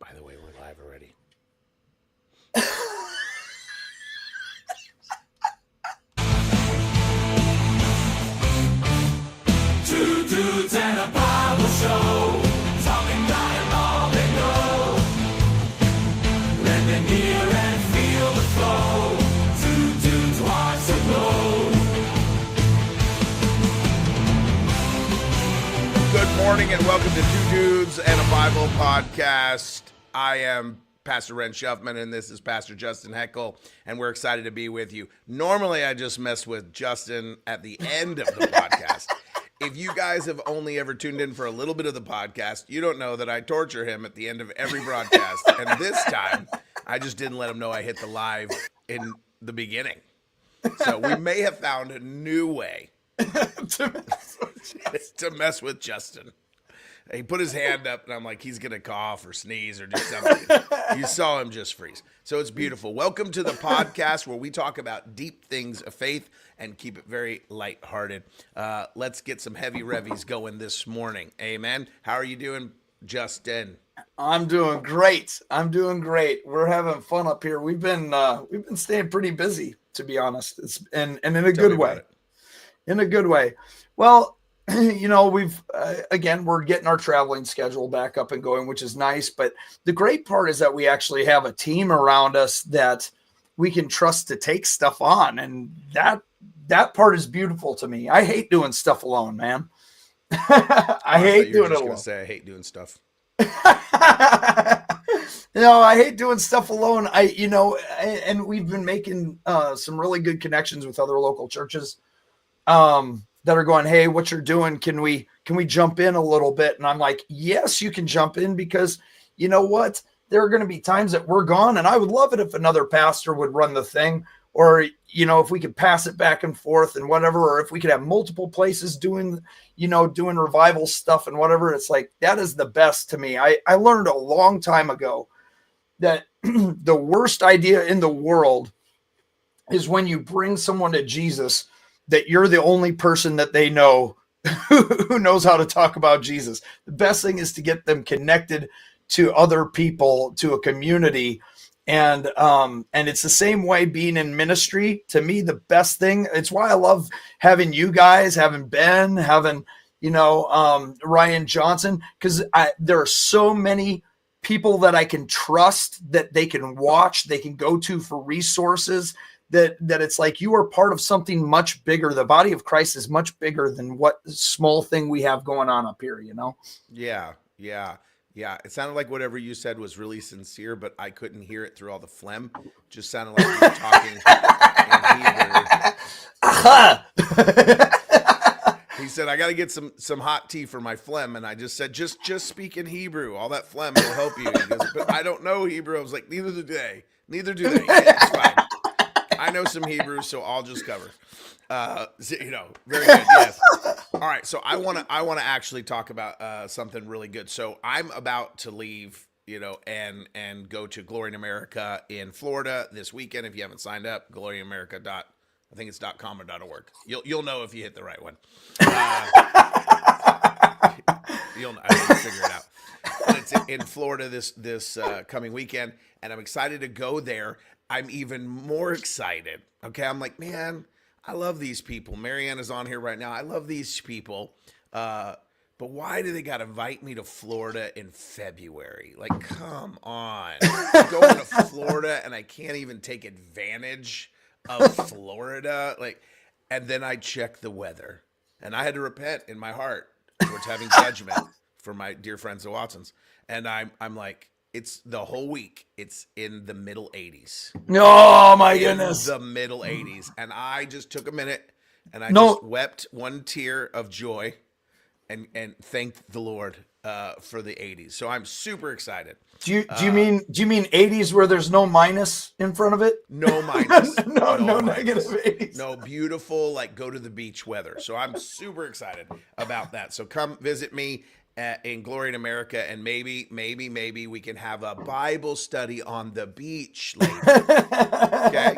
By the way, we're live already. Two dudes and a Bible show, talking about it all they know. Let them hear and feel the flow. Two dudes watch the glow. Good morning and welcome to Two Dudes and a Bible podcast. I am Pastor Ren Shuffman and this is Pastor Justin Heckel, and we're excited to be with you. Normally, I just mess with Justin at the end of the podcast. If you guys have only ever tuned in for a little bit of the podcast, you don't know that I torture him at the end of every broadcast. And this time, I just didn't let him know I hit the live in the beginning. So we may have found a new way to mess with Justin. He put his hand up, and I'm like, he's going to cough or sneeze or do something. You saw him just freeze. So it's beautiful. Welcome to the podcast where we talk about deep things of faith and keep it very lighthearted. Let's get some heavy revies going this morning. Amen. How are you doing, Justin? I'm doing great. We're having fun up here. We've been staying pretty busy, to be honest. It's and in a good way. In a good way. Well, you know, we've again, we're getting our traveling schedule back up and going, which is nice. But the great part is that we actually have a team around us that we can trust to take stuff on, and that part is beautiful to me. I hate doing stuff alone, man. I hate doing it alone. I hate doing stuff. I hate doing stuff alone. And we've been making some really good connections with other local churches that are going, hey, what you're doing, can we jump in a little bit? And I'm like, yes, you can jump in, because you know what? There are going to be times that we're gone, and I would love it if another pastor would run the thing, or, you know, if we could pass it back and forth and whatever, or if we could have multiple places doing revival stuff and whatever. It's like, that is the best to me. I learned a long time ago that the worst idea in the world is when you bring someone to Jesus that you're the only person that they know who knows how to talk about Jesus. The best thing is to get them connected to other people, to a community. And it's the same way being in ministry. To me, the best thing, it's why I love having you guys, having Ben, having, Ryan Johnson, because there are so many people that I can trust, that they can watch, they can go to for resources, that it's like you are part of something much bigger. The body of Christ is much bigger than what small thing we have going on up here, Yeah. It sounded like whatever you said was really sincere, but I couldn't hear it through all the phlegm. Just sounded like you were talking in Hebrew. He said, I got to get some hot tea for my phlegm. And I just said, just speak in Hebrew. All that phlegm will help you. He goes, but I don't know Hebrew. I was like, neither do they. It's fine. I know some Hebrew, so I'll just cover. Very good. Yes. All right. So I want to actually talk about something really good. So I'm about to leave, and go to Glory in America in Florida this weekend. If you haven't signed up, gloryinamerica. I think it's .com or .org. You'll know if you hit the right one. You'll figure it out. But it's in Florida this coming weekend, and I'm excited to go there. I'm even more excited. Okay, I'm like, man, I love these people. Marianne is on here right now. I love these people. But why do they got to invite me to Florida in February? Like, come on. I'm going to Florida, and I can't even take advantage of Florida. And then I check the weather. And I had to repent in my heart towards having judgment for my dear friends, the Watsons. And I'm like, it's the whole week. It's in the middle 80s. Oh my goodness. The middle 80s. And I just took a minute and I just wept one tear of joy and thanked the Lord for the 80s. So I'm super excited. Do you mean 80s where there's no minus in front of it? No minus. no minus. Negative 80s. No, beautiful, go to the beach weather. So I'm super excited about that. So come visit me in Glory in America, and maybe we can have a Bible study on the beach later. Okay?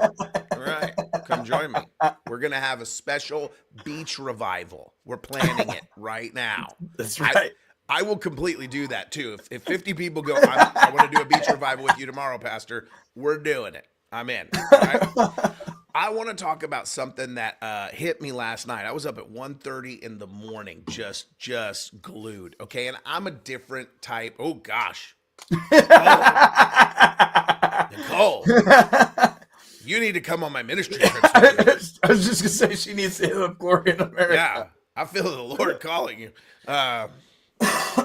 All right. Come join me. We're going to have a special beach revival. We're planning it right now. That's right. I will completely do that too. If 50 people go, I want to do a beach revival with you tomorrow, Pastor, we're doing it. I'm in. All right. I want to talk about something that hit me last night. I was up at 1:30 in the morning, just glued. Okay, and I'm a different type. Oh gosh, Nicole, you need to come on my ministry trips with me. I was just gonna say she needs to hit up Glory in America. Yeah, I feel the Lord calling you.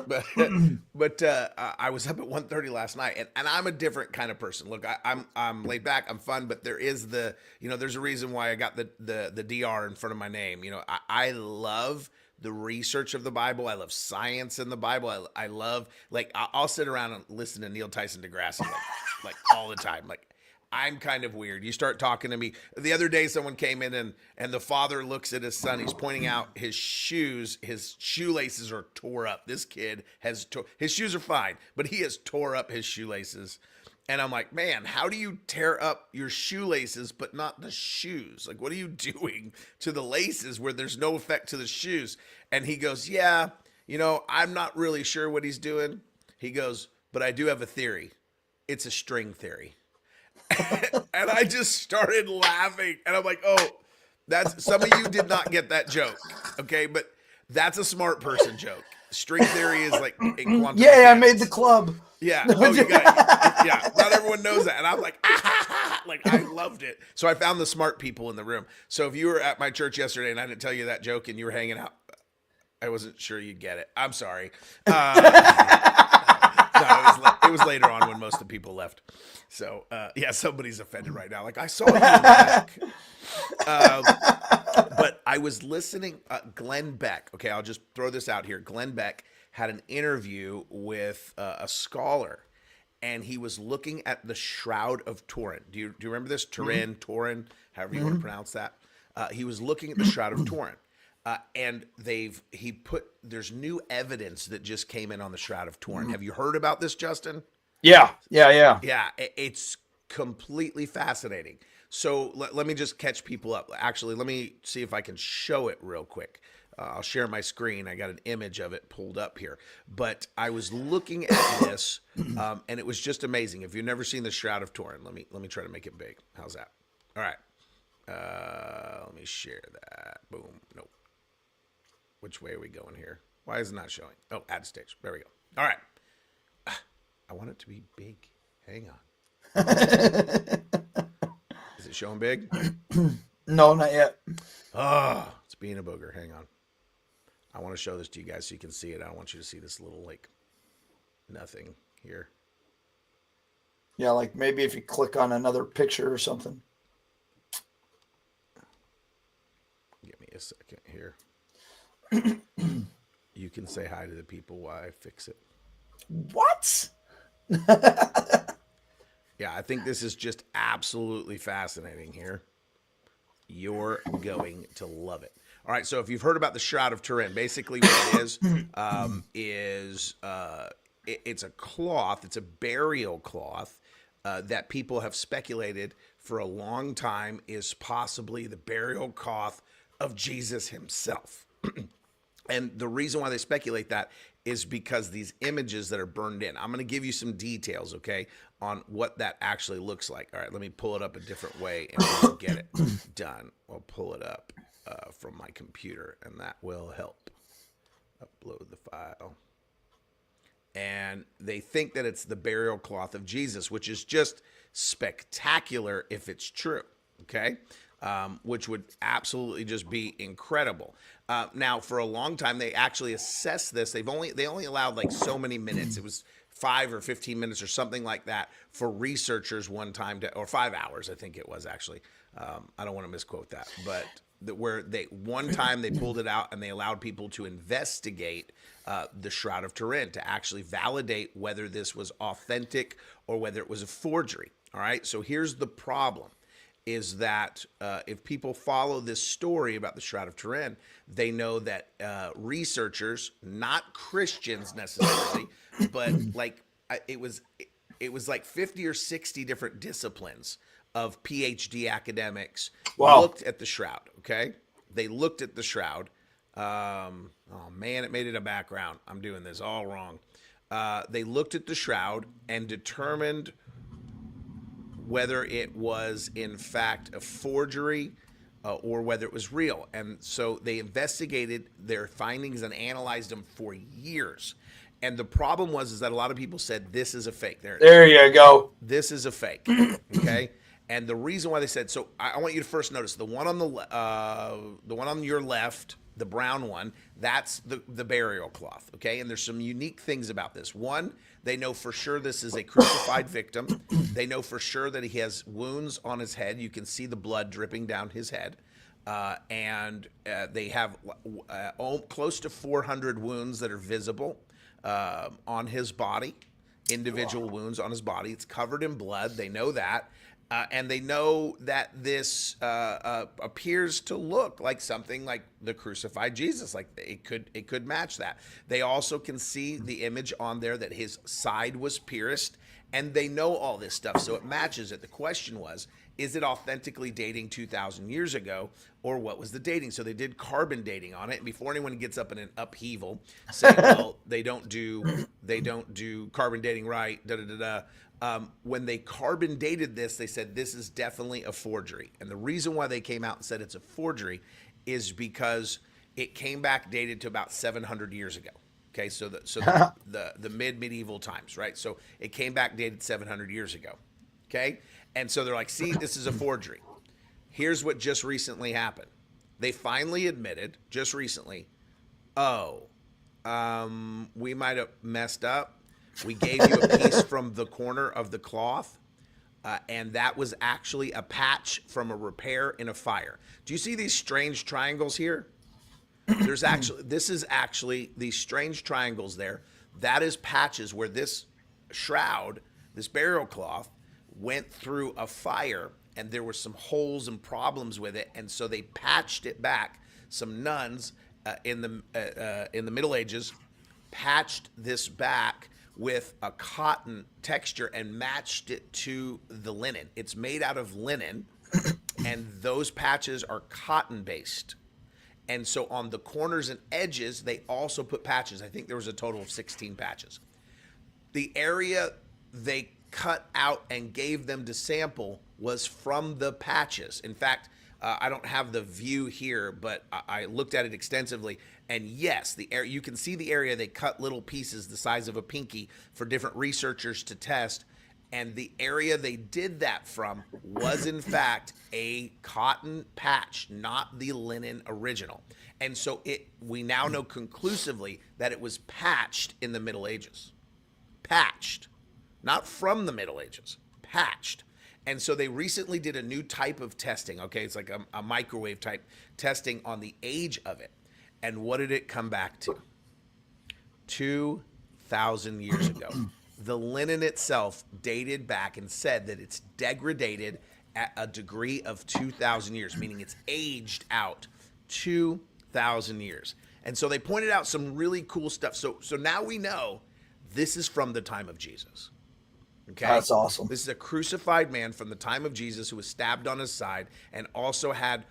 But I was up at 1:30 last night, and I'm a different kind of person. Look, I'm laid back, I'm fun, but there is there's a reason why I got the DR in front of my name. I love the research of the Bible. I love science in the Bible. I love, like, I'll sit around and listen to Neil Tyson DeGrasse like all the time. Like, I'm kind of weird. You start talking to me. The other day, someone came in and the father looks at his son. He's pointing out his shoes. His shoelaces are tore up. This kid his shoes are fine, but he has tore up his shoelaces. And I'm like, man, how do you tear up your shoelaces but not the shoes? Like, what are you doing to the laces where there's no effect to the shoes? And he goes, yeah, I'm not really sure what he's doing. He goes, but I do have a theory. It's a string theory. And I just started laughing. And I'm like, oh, some of you did not get that joke. Okay, but that's a smart person joke. String theory is like in quantum Yeah, I mechanics. made the club. Yeah. Oh, you got it. Yeah. Not everyone knows that. And I'm like, like, I loved it. So I found the smart people in the room. So if you were at my church yesterday and I didn't tell you that joke and you were hanging out, I wasn't sure you'd get it. I'm sorry. No, it was later on when most of the people left. So, yeah, somebody's offended right now. Like, I saw you in the back. But I was listening, Glenn Beck. Okay, I'll just throw this out here. Glenn Beck had an interview with a scholar, and he was looking at the Shroud of Turin. Do you remember this? Turin, however you want to pronounce that. He was looking at the Shroud of Turin. And there's new evidence that just came in on the Shroud of Turin. Have you heard about this, Justin? Yeah. Yeah, it's completely fascinating. So let me just catch people up. Actually, let me see if I can show it real quick. I'll share my screen. I got an image of it pulled up here. But I was looking at this, and it was just amazing. If you've never seen the Shroud of Turin, let me try to make it big. How's that? All right. Let me share that. Boom. Nope. Which way are we going here? Why is it not showing? Oh, add stage. There we go. All right. I want it to be big. Hang on. Is it showing big? No, not yet. Oh, it's being a booger. Hang on. I want to show this to you guys so you can see it. I don't want you to see this little, like, nothing here. Yeah, like maybe if you click on another picture or something. Give me a second here. You can say hi to the people while I fix it. What? Yeah, I think this is just absolutely fascinating here. You're going to love it. All right, so if you've heard about the Shroud of Turin, basically what it is it's a cloth, it's a burial cloth that people have speculated for a long time is possibly the burial cloth of Jesus himself. And the reason why they speculate that is because these images that are burned in. I'm going to give you some details, okay, on what that actually looks like. All right, let me pull it up a different way and we'll get it done. I'll pull it up from my computer, and that will help. Upload the file. And they think that it's the burial cloth of Jesus, which is just spectacular if it's true, okay? Which would absolutely just be incredible. Now, for a long time, they actually assessed this. They only allowed like so many minutes. It was 5 or 15 minutes or something like that for researchers one time or 5 hours, I think it was actually. I don't want to misquote that, but one time they pulled it out and they allowed people to investigate the Shroud of Turin to actually validate whether this was authentic or whether it was a forgery. All right. So here's the problem. Is that if people follow this story about the Shroud of Turin, they know that researchers, not Christians necessarily, but like it was like 50 or 60 different disciplines of PhD academics looked at the Shroud. Okay, they looked at the Shroud, Oh man, it made it a background. I'm doing this all wrong. They looked at the shroud and determined whether it was in fact a forgery or whether it was real. And so they investigated their findings and analyzed them for years. And the problem was is that a lot of people said this is a fake. There you go. This is a fake. Okay. And the reason why they said so, I want you to first notice the one on the one on your left, the brown one. That's the burial cloth. Okay. And there's some unique things about this. One, they know for sure this is a crucified victim. They know for sure that he has wounds on his head. You can see the blood dripping down his head. And they have close to 400 wounds that are visible on his body, individual wounds on his body. It's covered in blood. They know that. And they know that this appears to look like something like the crucified Jesus, like it could match that. They also can see the image on there that his side was pierced, and they know all this stuff, so it matches it. The question was, is it authentically dating 2,000 years ago, or what was the dating? So they did carbon dating on it. And before anyone gets up in an upheaval saying, well, they don't do carbon dating right, da da da da. When they carbon dated this, they said this is definitely a forgery. And the reason why they came out and said it's a forgery is because it came back dated to about 700 years ago. Okay, so the medieval times, right? So it came back dated 700 years ago. Okay, and so they're like, see, this is a forgery. Here's what just recently happened. They finally admitted just recently, we might have messed up. We gave you a piece from the corner of the cloth, and that was actually a patch from a repair in a fire. Do you see these strange triangles here? This is actually these strange triangles there. That is patches where this shroud, this burial cloth, went through a fire, and there were some holes and problems with it, and so they patched it back. Some nuns in the Middle Ages patched this back with a cotton texture and matched it to the linen. It's made out of linen, and those patches are cotton based. And so on the corners and edges, they also put patches. I think there was a total of 16 patches. The area they cut out and gave them to sample was from the patches. In fact, I don't have the view here, but I looked at it extensively. And yes, the area, you can see the area they cut little pieces the size of a pinky for different researchers to test. And the area they did that from was in fact a cotton patch, not the linen original. And so we now know conclusively that it was patched in the Middle Ages. Patched, not from the Middle Ages, patched. And so they recently did a new type of testing. Okay, it's like a microwave type testing on the age of it. And what did it come back to? 2,000 years ago. The linen itself dated back and said that it's degraded at a degree of 2,000 years, meaning it's aged out 2,000 years. And so they pointed out some really cool stuff. So now we know this is from the time of Jesus. Okay, that's awesome. This is a crucified man from the time of Jesus who was stabbed on his side and also had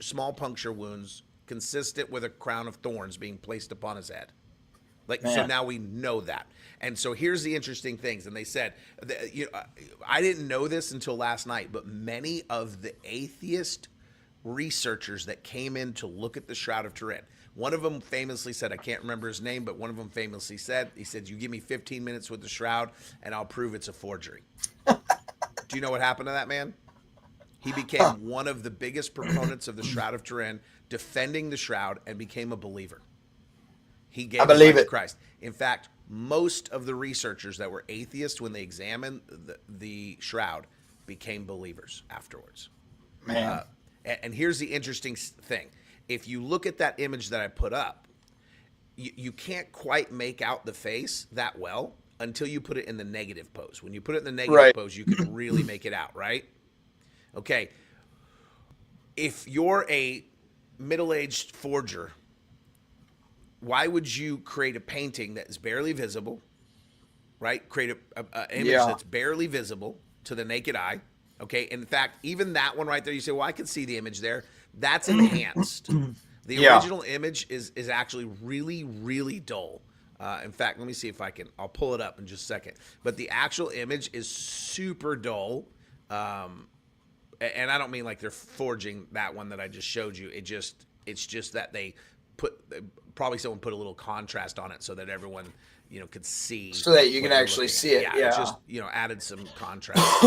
small puncture wounds consistent with a crown of thorns being placed upon his head. So now we know that. And so here's the interesting things. And they said, I didn't know this until last night, but many of the atheist researchers that came in to look at the Shroud of Turin, one of them famously said, I can't remember his name, but one of them famously said, he said, you give me 15 minutes with the shroud and I'll prove it's a forgery. Do you know what happened to that man? He became one of the biggest proponents of the Shroud of Turin, defending the shroud, and became a believer. He gave his life to Christ. In fact, most of the researchers that were atheists when they examined the shroud became believers afterwards. Man. And here's the interesting thing. If you look at that image that I put up, you can't quite make out the face that well until you put it in the negative pose. When you put it in the negative pose, you can really make it out, right? Okay. If you're a middle-aged forger, why would you create a painting that is barely visible, right? Create an image that's barely visible to the naked eye. Okay. In fact, even that one right there, you say, well, I can see the image there. That's enhanced. The Yeah. original image is actually really, really dull. In fact, let me see if I'll pull it up in just a second. But the actual image is super dull. And I don't mean like they're forging that one that I just showed you. It's just that they probably someone put a little contrast on it so that everyone, could see. So that you what can you're actually looking see at. it. Yeah. It just, added some contrast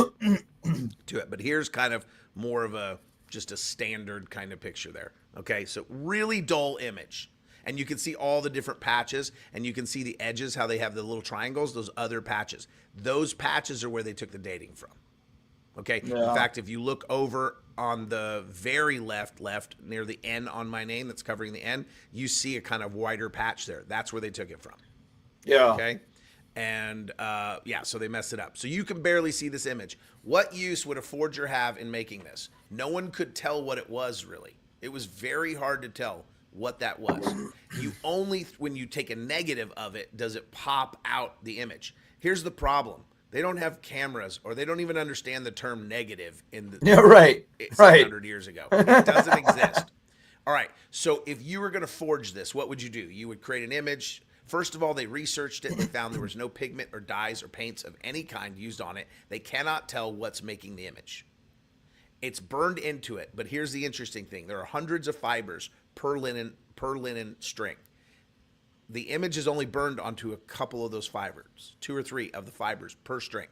to it. But here's kind of more of just a standard kind of picture there. Okay, so really dull image. And you can see all the different patches, and you can see the edges, how they have the little triangles, those other patches. Those patches are where they took the dating from. Okay, Yeah. in fact, if you look over on the very left, near the N on my name that's covering the N, you see a kind of wider patch there. That's where they took it from. Yeah. Okay. And so they messed it up. So you can barely see this image. What use would a forger have in making this? No one could tell what it was really. It was very hard to tell what that was. You only, when you take a negative of it, does it pop out the image. Here's the problem. They don't have cameras, or they don't even understand the term negative in the Right. 700 years ago. It doesn't exist. All right. So if you were going to forge this, what would you do? You would create an image. First of all, they researched it. They found there was no pigment or dyes or paints of any kind used on it. They cannot tell what's making the image. It's burned into it. But here's the interesting thing. There are hundreds of fibers per linen string. The image is only burned onto a couple of those fibers, 2 or 3 of the fibers per string.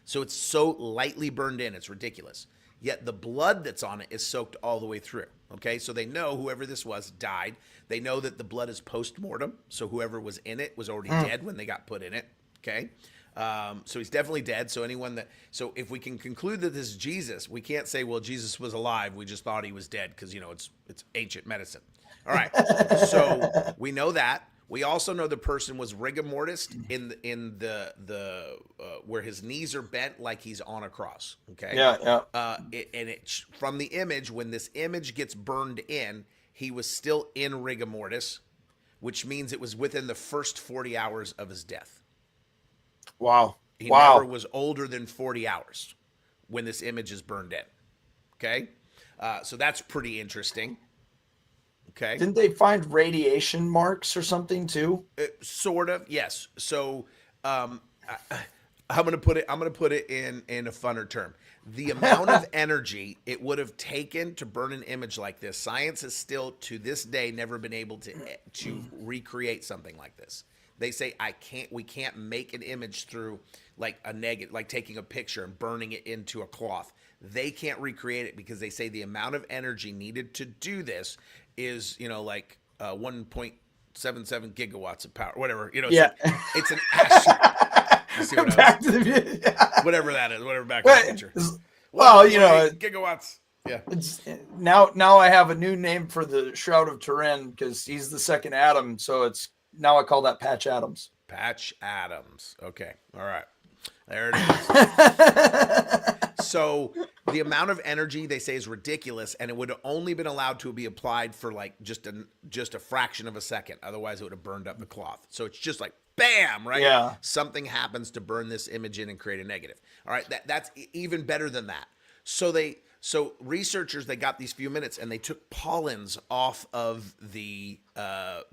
So it's so lightly burned in, it's ridiculous. Yet the blood that's on it is soaked all the way through. Okay, so they know whoever this was died. They know that the blood is post-mortem, so whoever was in it was already dead when they got put in it. Okay, so he's definitely dead. So so if we can conclude that this is Jesus, we can't say, well, Jesus was alive. We just thought he was dead because it's ancient medicine. All right, so we know that. We also know the person was rigor mortis in the where his knees are bent like he's on a cross. Okay. Yeah. From the image, when this image gets burned in, he was still in rigor mortis, which means it was within the first 40 hours of his death. Wow. He never was older than 40 hours when this image is burned in. Okay. So that's pretty interesting. Okay. Didn't they find radiation marks or something too? Sort of, yes. So I'm gonna put it in a funner term. The amount of energy it would have taken to burn an image like this, science has still to this day never been able to recreate something like this. They say we can't make an image through like a negative, like taking a picture and burning it into a cloth. They can't recreate it because they say the amount of energy needed to do this is, 1.77 gigawatts of power, whatever, it's an whatever that is, whatever back in the picture. Well, gigawatts. Yeah. Now I have a new name for the Shroud of Turin because he's the second Adam. So now I call that Patch Adams. Patch Adams. Okay. All right. There it is. So the amount of energy they say is ridiculous, and it would have only been allowed to be applied for like just a fraction of a second. Otherwise, it would have burned up the cloth. So it's just like bam, right? Yeah. Something happens to burn this image in and create a negative. All right. That's even better than that. So researchers, they got these few minutes and they took pollens off of the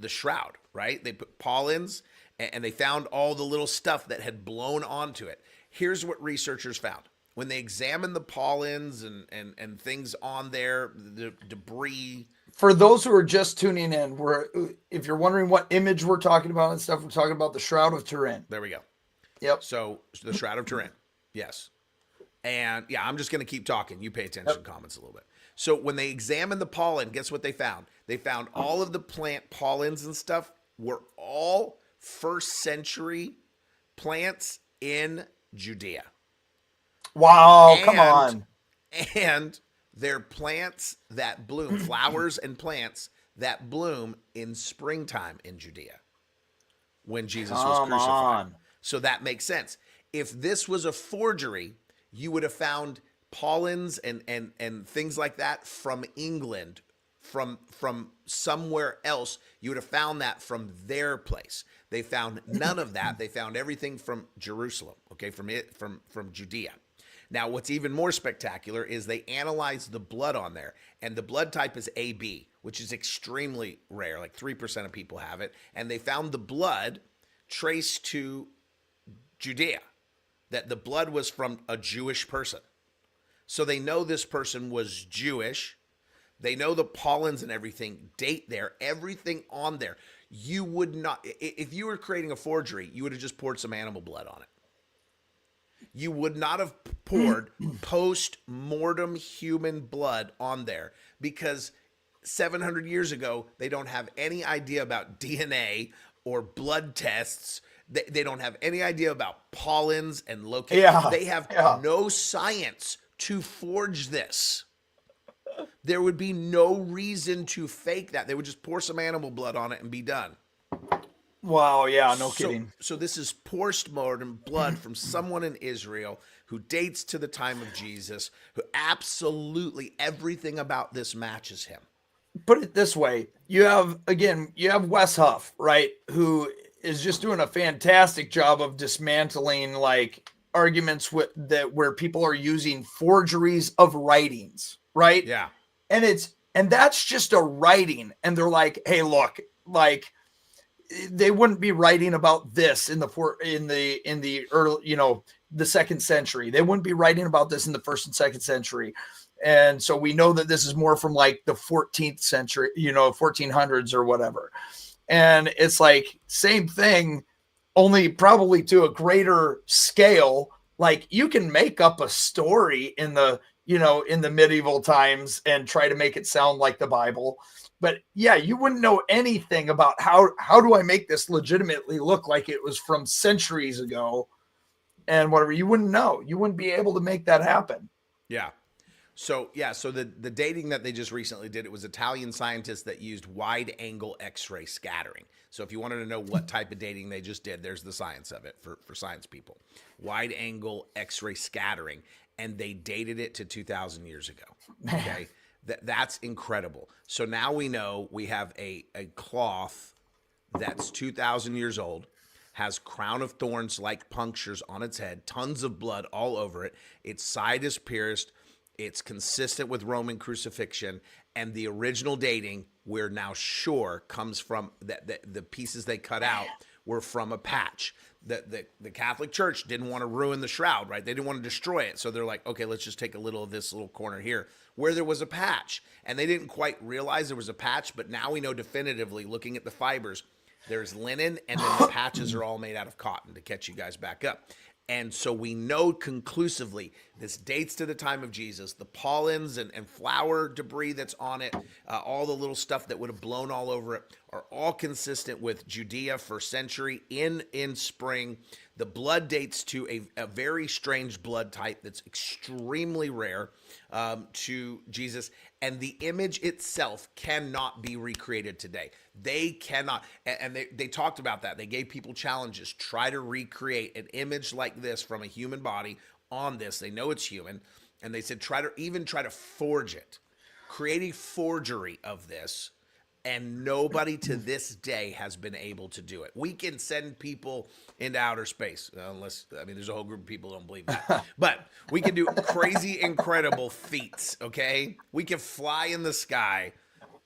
shroud, right? They put pollens and they found all the little stuff that had blown onto it. Here's what researchers found. When they examined the pollens and things on there, the debris. For those who are just tuning in, if you're wondering what image we're talking about and stuff, we're talking about the Shroud of Turin. There we go. Yep. So the Shroud of Turin. Yes. And yeah, I'm just going to keep talking. You pay attention to comments a little bit. So when they examined the pollen, guess what they found? They found all of the plant pollens and stuff were all first century plants in Judea. Wow, come on. And they're plants that bloom, flowers and plants that bloom in springtime in Judea when Jesus was crucified. So that makes sense. If this was a forgery, you would have found pollens and things like that from England, from somewhere else. You would have found that from their place. They found none of that. They found everything from Jerusalem, okay, from Judea. Now, what's even more spectacular is they analyzed the blood on there, and the blood type is AB, which is extremely rare. Like 3% of people have it. And they found the blood traced to Judea, that the blood was from a Jewish person. So they know this person was Jewish. They know the pollens and everything date there, everything on there. You would not, if you were creating a forgery, you would have just poured some animal blood on it. You would not have poured post-mortem human blood on there, because 700 years ago, they don't have any idea about DNA or blood tests. They don't have any idea about pollens and location. Yeah, They have yeah. no science to forge this. There would be no reason to fake that. They would just pour some animal blood on it and be done. Wow, yeah, no kidding. So this is post-mortem blood from someone in Israel who dates to the time of Jesus, who absolutely everything about this matches him. Put it this way. You have Wes Huff, right, who is just doing a fantastic job of dismantling like arguments where people are using forgeries of writings, right? Yeah. And that's just a writing, and they're like, hey, look, like they wouldn't be writing about this in the early, the second century. They wouldn't be writing about this in the first and second century. And so we know that this is more from like the 14th century, 1400s or whatever. And it's like same thing, only probably to a greater scale. Like you can make up a story in the medieval times and try to make it sound like the Bible. But yeah, you wouldn't know anything about how do I make this legitimately look like it was from centuries ago and whatever. You wouldn't know. You wouldn't be able to make that happen. Yeah. So the dating that they just recently did, it was Italian scientists that used wide angle X-ray scattering. So if you wanted to know what type of dating they just did, there's the science of it for science people. Wide angle X-ray scattering, and they dated it to 2,000 years ago. Okay. That's incredible. So now we know we have a cloth that's 2,000 years old, has crown of thorns like punctures on its head, tons of blood all over it. Its side is pierced. It's consistent with Roman crucifixion, and the original dating, we're now sure, comes from the pieces they cut out were from a patch. The Catholic Church didn't want to ruin the shroud, right? They didn't want to destroy it. So they're like, okay, let's just take a little of this little corner here where there was a patch. And they didn't quite realize there was a patch, but now we know definitively, looking at the fibers, there's linen, and then the patches are all made out of cotton, to catch you guys back up. And so we know conclusively this dates to the time of Jesus. The pollens and flower debris that's on it, all the little stuff that would have blown all over it, are all consistent with Judea, first century, in spring. The blood dates to a very strange blood type that's extremely rare to Jesus. And the image itself cannot be recreated today. They cannot. And they talked about that. They gave people challenges. Try to recreate an image like this from a human body on this. They know it's human. And they said, try to forge it. Create a forgery of this. And nobody to this day has been able to do it. We can send people into outer space, there's a whole group of people who don't believe that. But we can do crazy, incredible feats, okay? We can fly in the sky,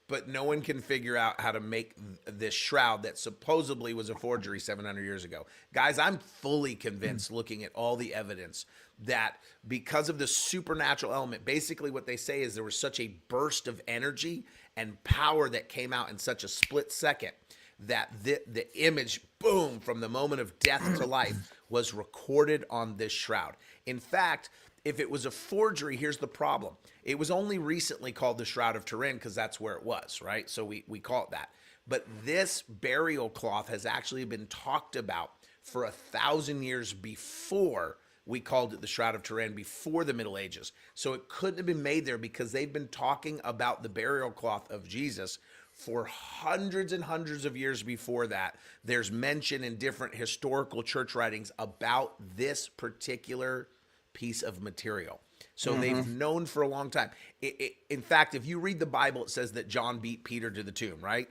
but no one can figure out how to make this shroud that supposedly was a forgery 700 years ago. Guys, I'm fully convinced, looking at all the evidence, that because of the supernatural element, basically what they say is there was such a burst of energy and power that came out in such a split second that the image, boom, from the moment of death to life was recorded on this shroud. In fact, if it was a forgery, here's the problem. It was only recently called the Shroud of Turin because that's where it was, right? So we call it that. But this burial cloth has actually been talked about for 1,000 years before we called it the Shroud of Turin, before the Middle Ages. So it couldn't have been made there because they've been talking about the burial cloth of Jesus for hundreds and hundreds of years before that. There's mention in different historical church writings about this particular piece of material. So they've known for a long time. In fact, if you read the Bible, it says that John beat Peter to the tomb, right?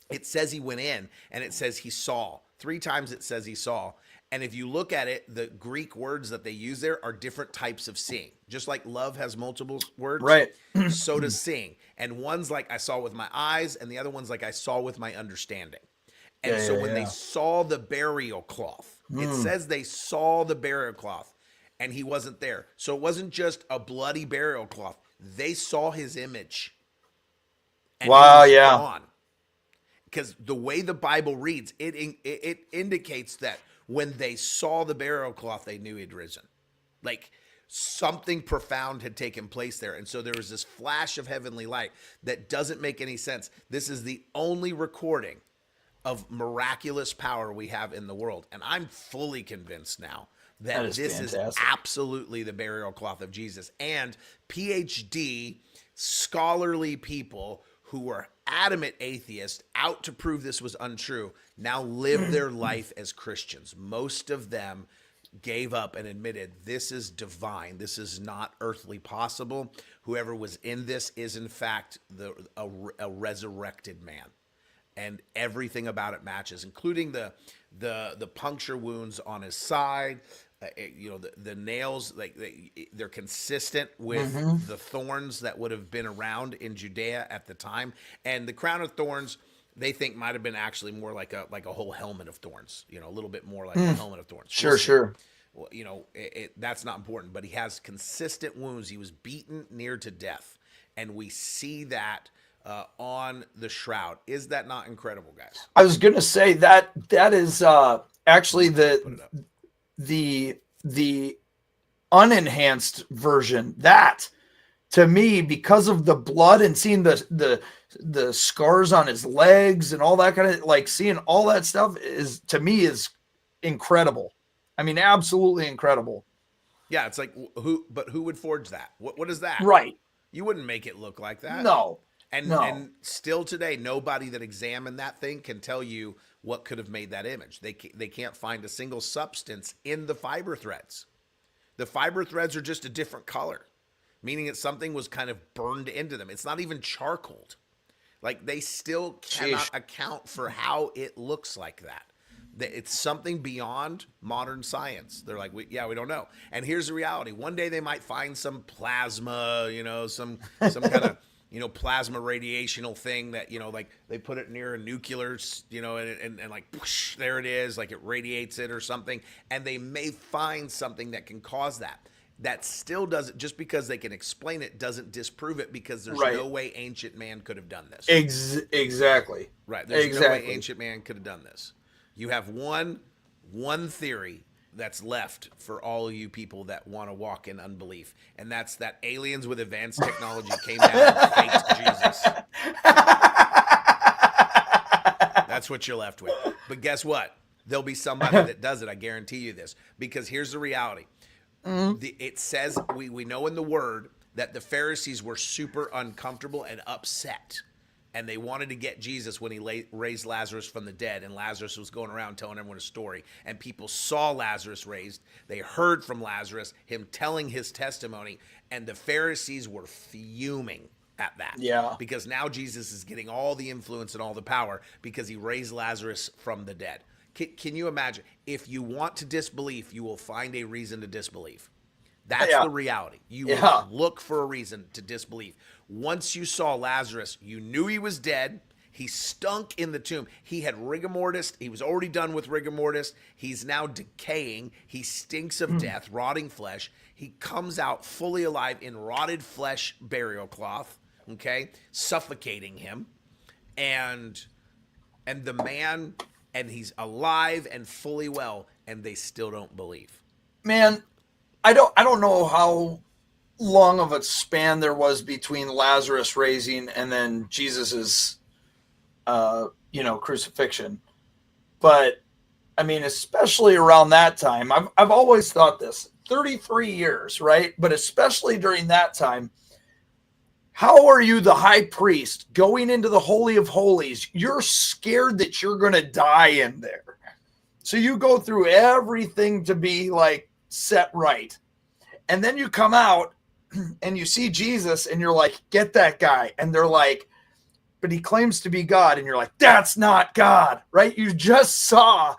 It says he went in, and it says he saw. 3 times it says he saw. And if you look at it, the Greek words that they use there are different types of seeing. Just like love has multiple words, Right. so does seeing. And one's like I saw with my eyes, and the other one's like I saw with my understanding. And Yeah, so yeah, when they yeah. saw the burial cloth, it says they saw the burial cloth and he wasn't there. So it wasn't just a bloody burial cloth. They saw his image and Wow, he was yeah. gone. Because the way the Bible reads, it indicates that when they saw the burial cloth, they knew he'd risen. Like something profound had taken place there. And so there was this flash of heavenly light that doesn't make any sense. This is the only recording of miraculous power we have in the world. And I'm fully convinced now that is this is fantastic. absolutely the burial cloth of Jesus. And PhD, scholarly people who were adamant atheists out to prove this was untrue now live their life as Christians. Most of them gave up and admitted this is divine. This is not earthly possible. Whoever was in this is in fact a resurrected man. And everything about it matches, including the puncture wounds on his side. The nails, like they're consistent with the thorns that would have been around in Judea at the time. And the crown of thorns, they think might have been actually more like a whole helmet of thorns. A little bit more like a helmet of thorns. Sure. Well, that's not important, but he has consistent wounds. He was beaten near to death, and we see that on the shroud. Is that not incredible, guys? I was going to say that is actually the unenhanced version. That to me, because of the blood and seeing the scars on his legs and all that kind of, like, seeing all that stuff is, to me, is incredible. I mean, absolutely incredible. Yeah, it's like who would forge that? What is that? Right. You wouldn't make it look like that. No. And still today, nobody that examined that thing can tell you what could have made that image. They can't find a single substance in the fiber threads. The fiber threads are just a different color, meaning that something was kind of burned into them. It's not even charcoaled. Like, they still cannot account for how it looks like that. It's something beyond modern science. They're like, we don't know. And here's the reality. One day they might find some plasma, some kind of plasma radiational thing that, like they put it near a nuclear, and like, whoosh, there it is, like it radiates it or something. And they may find something that can cause that. That still doesn't, just because they can explain it, doesn't disprove it, because there's no way ancient man could have done this. Exactly. Right. There's no way ancient man could have done this. You have one theory that's left for all of you people that want to walk in unbelief, and that's that aliens with advanced technology came down and faked Jesus. That's what you're left with. But guess what? There'll be somebody that does it. I guarantee you this. Because here's the reality. It says, we know in the Word that the Pharisees were super uncomfortable and upset. And they wanted to get Jesus when he raised Lazarus from the dead. And Lazarus was going around telling everyone a story. And people saw Lazarus raised. They heard from Lazarus, him telling his testimony. And the Pharisees were fuming at that. Yeah. Because now Jesus is getting all the influence and all the power because he raised Lazarus from the dead. Can you imagine? If you want to disbelieve, you will find a reason to disbelieve. That's the reality. You will look for a reason to disbelieve. Once you saw Lazarus, you knew he was dead. He stunk in the tomb. He had rigor mortis. He was already done with rigor mortis. He's now decaying. He stinks of death, rotting flesh. He comes out fully alive in rotted flesh burial cloth, okay, suffocating him. And the man, and he's alive and fully well, and they still don't believe. Man, I don't know how long of a span there was between Lazarus raising and then Jesus's crucifixion. But I mean, especially around that time, I've always thought this, 33 years, right? But especially during that time, how are you, the high priest, going into the Holy of Holies? You're scared that you're going to die in there. So you go through everything to be like set right. And then you come out and you see Jesus and you're like, get that guy. And they're like, but he claims to be God. And you're like, that's not God, right? You just saw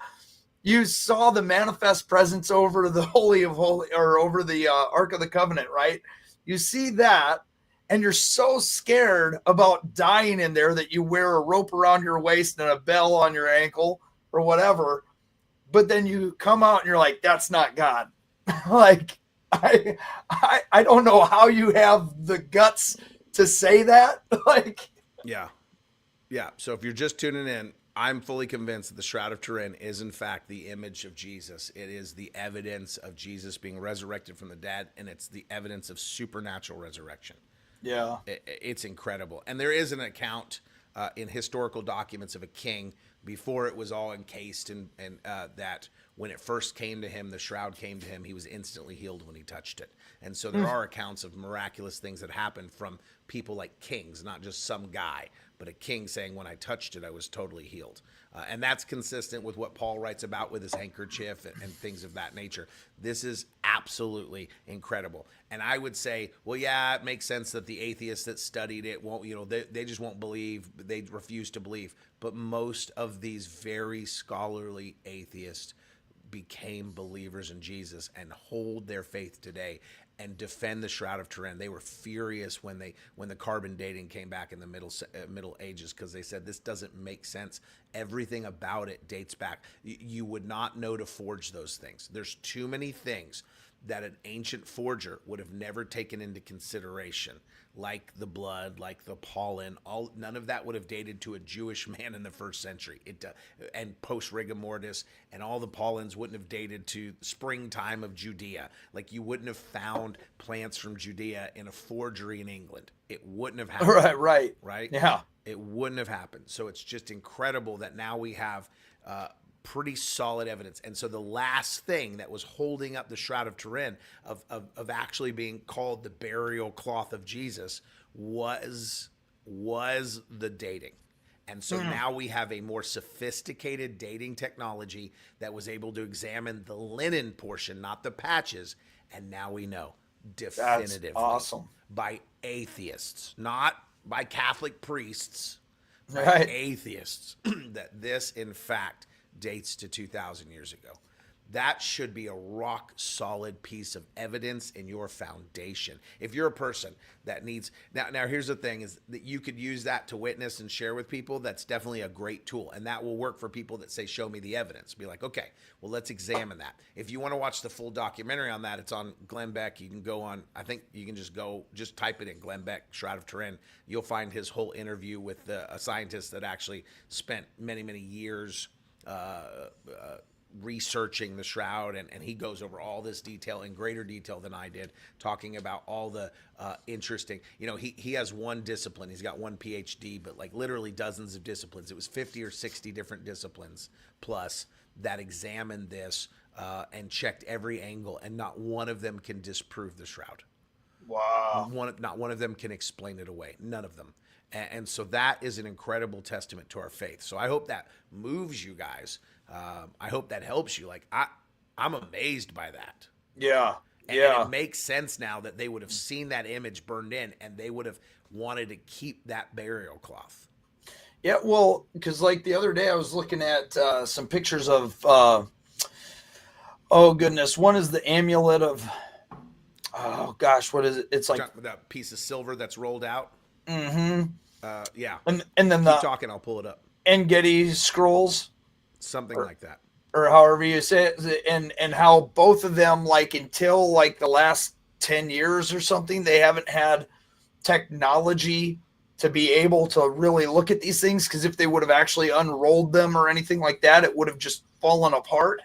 you saw the manifest presence over the Holy of Holy, or over the Ark of the Covenant, right? You see that, and you're so scared about dying in there that you wear a rope around your waist and a bell on your ankle or whatever. But then you come out and you're like, that's not God. Like, I don't know how you have the guts to say that. Like, Yeah. Yeah. So if you're just tuning in, I'm fully convinced that the Shroud of Turin is, in fact, the image of Jesus. It is the evidence of Jesus being resurrected from the dead, and it's the evidence of supernatural resurrection. yeah. It's incredible. And there is an account in historical documents of a king before it was all encased, and that when it first came to him, the shroud came to him, he was instantly healed when he touched it. And so there are accounts of miraculous things that happened from people like kings, not just some guy, but a king saying, when I touched it, I was totally healed. And that's consistent with what Paul writes about with his handkerchief and things of that nature. This is absolutely incredible. And I would say, well, yeah, it makes sense that the atheists that studied it won't, they just won't believe, they refuse to believe. But most of these very scholarly atheists became believers in Jesus and hold their faith today and defend the Shroud of Turin. They were furious when the carbon dating came back in the Middle Ages, because they said this doesn't make sense. Everything about it dates back. You would not know to forge those things. There's too many things that an ancient forger would have never taken into consideration, like the blood, like the pollen. None of that would have dated to a Jewish man in the first century. And post rigor mortis, and all the pollens wouldn't have dated to springtime of Judea. Like, you wouldn't have found plants from Judea in a forgery in England. It wouldn't have happened. Right? Yeah. It wouldn't have happened. So it's just incredible that now we have pretty solid evidence. And so the last thing that was holding up the Shroud of Turin of actually being called the burial cloth of Jesus was the dating. And so now we have a more sophisticated dating technology that was able to examine the linen portion, not the patches. And now we know definitively, That's awesome. by atheists, not by Catholic priests, by Right. atheists, that this, in fact, dates to 2,000 years ago. That should be a rock solid piece of evidence in your foundation. If you're a person that needs, now here's the thing, is that you could use that to witness and share with people. That's definitely a great tool. And that will work for people that say, show me the evidence. Be like, okay, well, let's examine that. If you want to watch the full documentary on that, it's on Glenn Beck. You can go on, I think you can just type it in, Glenn Beck, Shroud of Turin. You'll find his whole interview with a scientist that actually spent many, many years researching the shroud, and he goes over all this detail in greater detail than I did, talking about all the interesting, he has one discipline, he's got one PhD, but like literally dozens of disciplines. It was 50 or 60 different disciplines plus that examined this and checked every angle, and not one of them can disprove the shroud. Wow. Not one of them can explain it away. None of them. And so that is an incredible testament to our faith. So I hope that moves you guys. I hope that helps you. Like, I'm amazed by that. Yeah. And it makes sense now that they would have seen that image burned in, and they would have wanted to keep that burial cloth. Yeah, well, because like the other day I was looking at some pictures of, oh goodness, one is the amulet of, oh gosh, what is it? It's like that piece of silver that's rolled out. Mm-hmm. Yeah. And then Keep the talking, I'll pull it up. Engedi scrolls, Something like that. or however you say it, and how both of them, like until like the last 10 years or something, they haven't had technology to be able to really look at these things, because if they would have actually unrolled them or anything like that, it would have just fallen apart.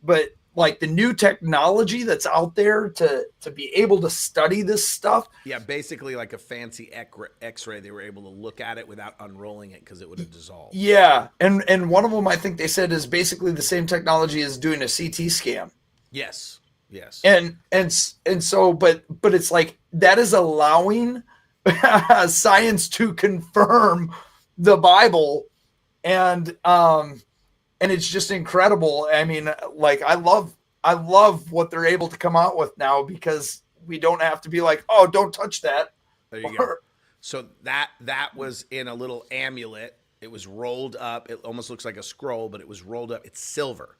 But like the new technology that's out there to be able to study this stuff. Yeah, basically like a fancy X-ray. They were able to look at it without unrolling it because it would have dissolved. Yeah, and one of them I think they said is basically the same technology as doing a CT scan. Yes. And so, but it's like that is allowing science to confirm the Bible, and it's just incredible. I mean, like I love what they're able to come out with now, because we don't have to be like, oh, don't touch that. There you go. So that was in a little amulet. It was rolled up. It almost looks like a scroll, but it was rolled up. It's silver.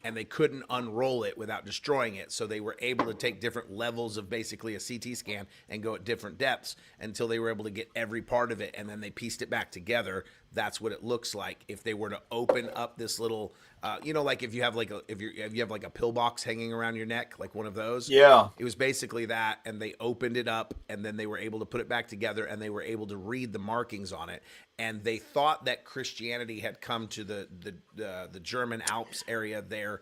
and they couldn't unroll it without destroying it. So they were able to take different levels of basically a CT scan and go at different depths until they were able to get every part of it, and then they pieced it back together. That's what it looks like if they were to open up this little, like if you have like if you have like a pillbox hanging around your neck, like one of those. Yeah. It was basically that, and they opened it up, and then they were able to put it back together, and they were able to read the markings on it. And they thought that Christianity had come to the German Alps area there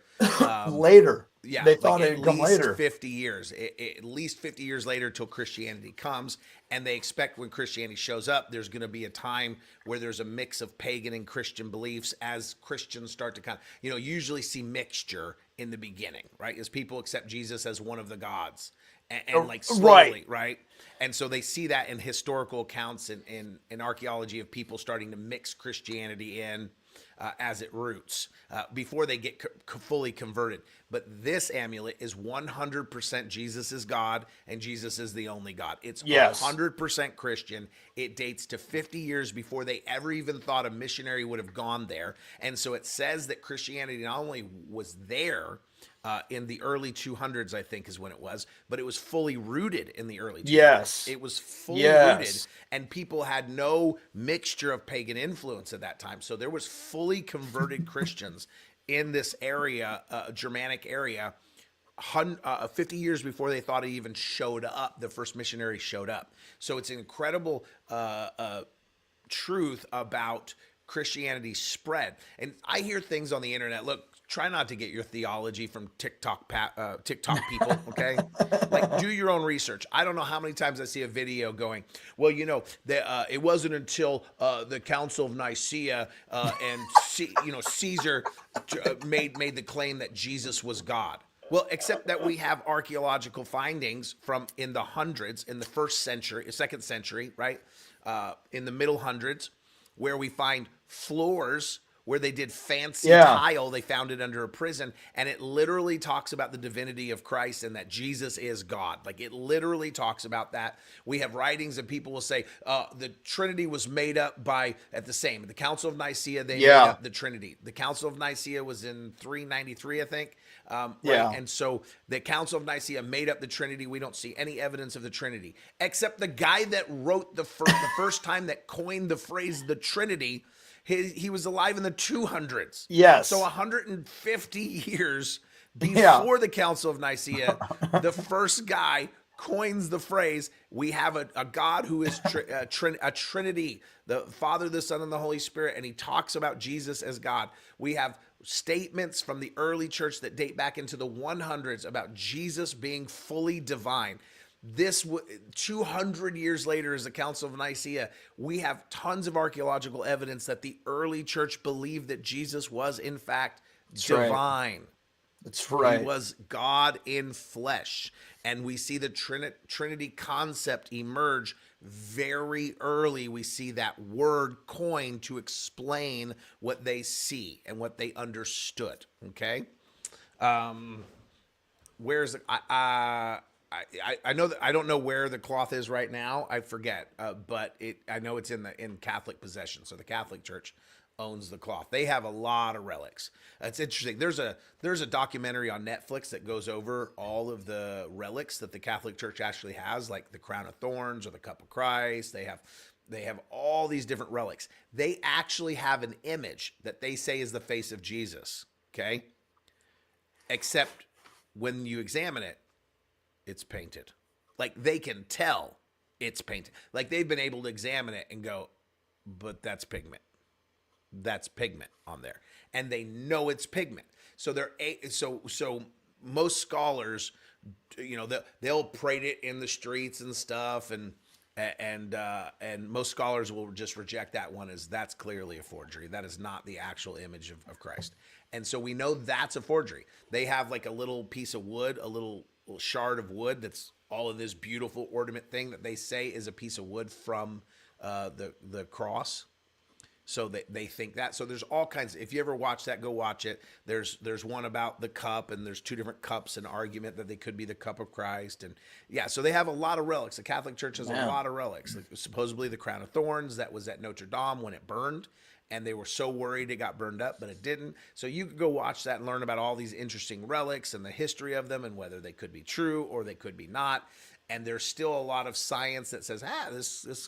Later. Yeah, They thought like it had come later. 50 years, at least 50 years later till Christianity comes. And they expect when Christianity shows up, there's going to be a time where there's a mix of pagan and Christian beliefs as Christians start to kind of, usually see mixture in the beginning, right? As people accept Jesus as one of the gods and like slowly, right? And so they see that in historical accounts and in archaeology of people starting to mix Christianity in as it roots before they get fully converted. But this amulet is 100% Jesus is God and Jesus is the only God. It's 100% Christian. It dates to 50 years before they ever even thought a missionary would have gone there. And so it says that Christianity not only was there in the early 200s, I think is when it was, but it was fully rooted in the early 200s. Yes. It was fully rooted, and people had no mixture of pagan influence at that time. So there was fully converted Christians in this area, Germanic area, 50 years before they thought it even showed up, the first missionary showed up. So it's an incredible truth about Christianity's spread. And I hear things on the internet. Look, try not to get your theology from TikTok people, okay? Like, do your own research. I don't know how many times I see a video going, well, it wasn't until the Council of Nicaea and Caesar made the claim that Jesus was God. Well, except that we have archaeological findings from in the hundreds, in the second century, right? In the middle hundreds, where we find floors where they did fancy tile. They found it under a prison, and it literally talks about the divinity of Christ and that Jesus is God. Like, it literally talks about that. We have writings and people will say the Trinity was made up by, at the Council of Nicaea, they made up the Trinity. The Council of Nicaea was in 393, I think. Right? And so the Council of Nicaea made up the Trinity. We don't see any evidence of the Trinity, except the guy that wrote the first time that coined the phrase the Trinity. He was alive in the 200s. Yes. So 150 years before the Council of Nicaea, the first guy coins the phrase. We have a God who is a Trinity, the Father, the Son, and the Holy Spirit, and he talks about Jesus as God. We have statements from the early church that date back into the 100s about Jesus being fully divine. This 200 years later, as the Council of Nicaea, we have tons of archaeological evidence that the early church believed that Jesus was, in fact, divine. That's right. He was God in flesh. And we see the Trinity concept emerge very early. We see that word coined to explain what they see and what they understood. Okay? Where's the... I know that I don't know where the cloth is right now. I forget, but I know it's in Catholic possession. So the Catholic Church owns the cloth. They have a lot of relics. It's interesting. There's a documentary on Netflix that goes over all of the relics that the Catholic Church actually has, like the crown of thorns or the cup of Christ. They have all these different relics. They actually have an image that they say is the face of Jesus. Okay, except when you examine it, it's painted. Like, they can tell it's painted. Like, they've been able to examine it and go, but that's pigment. That's pigment on there. And they know it's pigment. So so most scholars, they'll parade it in the streets and stuff, and most scholars will just reject that one as that's clearly a forgery. That is not the actual image of Christ. And so we know that's a forgery. They have like a little piece of wood, a little shard of wood that's all of this beautiful ornament thing that they say is a piece of wood from the cross. So they think that. So there's all kinds. If you ever watch that, go watch it. There's one about the cup, and there's two different cups, an argument that they could be the cup of Christ. And so they have a lot of relics. The Catholic Church has a lot of relics. Like, supposedly the crown of thorns that was at Notre Dame when it burned. and they were so worried it got burned up, but it didn't. So you could go watch that and learn about all these interesting relics and the history of them and whether they could be true or they could be not. And there's still a lot of science that says, this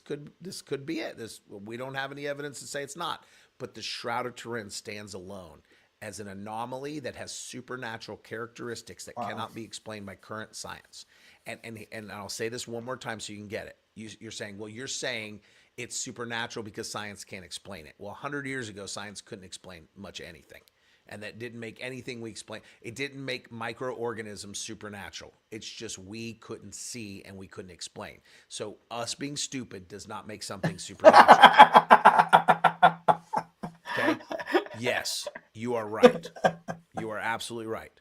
could be it. We don't have any evidence to say it's not. But the Shroud of Turin stands alone as an anomaly that has supernatural characteristics that cannot be explained by current science. And I'll say this one more time so you can get it. You're saying it's supernatural because science can't explain it. Well, 100 years ago, science couldn't explain much anything. And that didn't make anything we explain. It didn't make microorganisms supernatural. It's just we couldn't see and we couldn't explain. So us being stupid does not make something supernatural. Okay? Yes, you are right. You are absolutely right.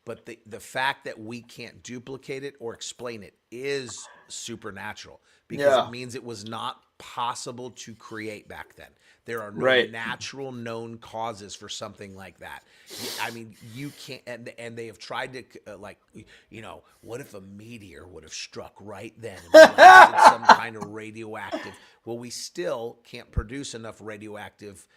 But the fact that we can't duplicate it or explain it is supernatural because it means it was not possible to create back then. There are no natural known causes for something like that. I mean, you can't, and they have tried to, what if a meteor would have struck right then and blasted some kind of radioactive? Well, we still can't produce enough radioactive.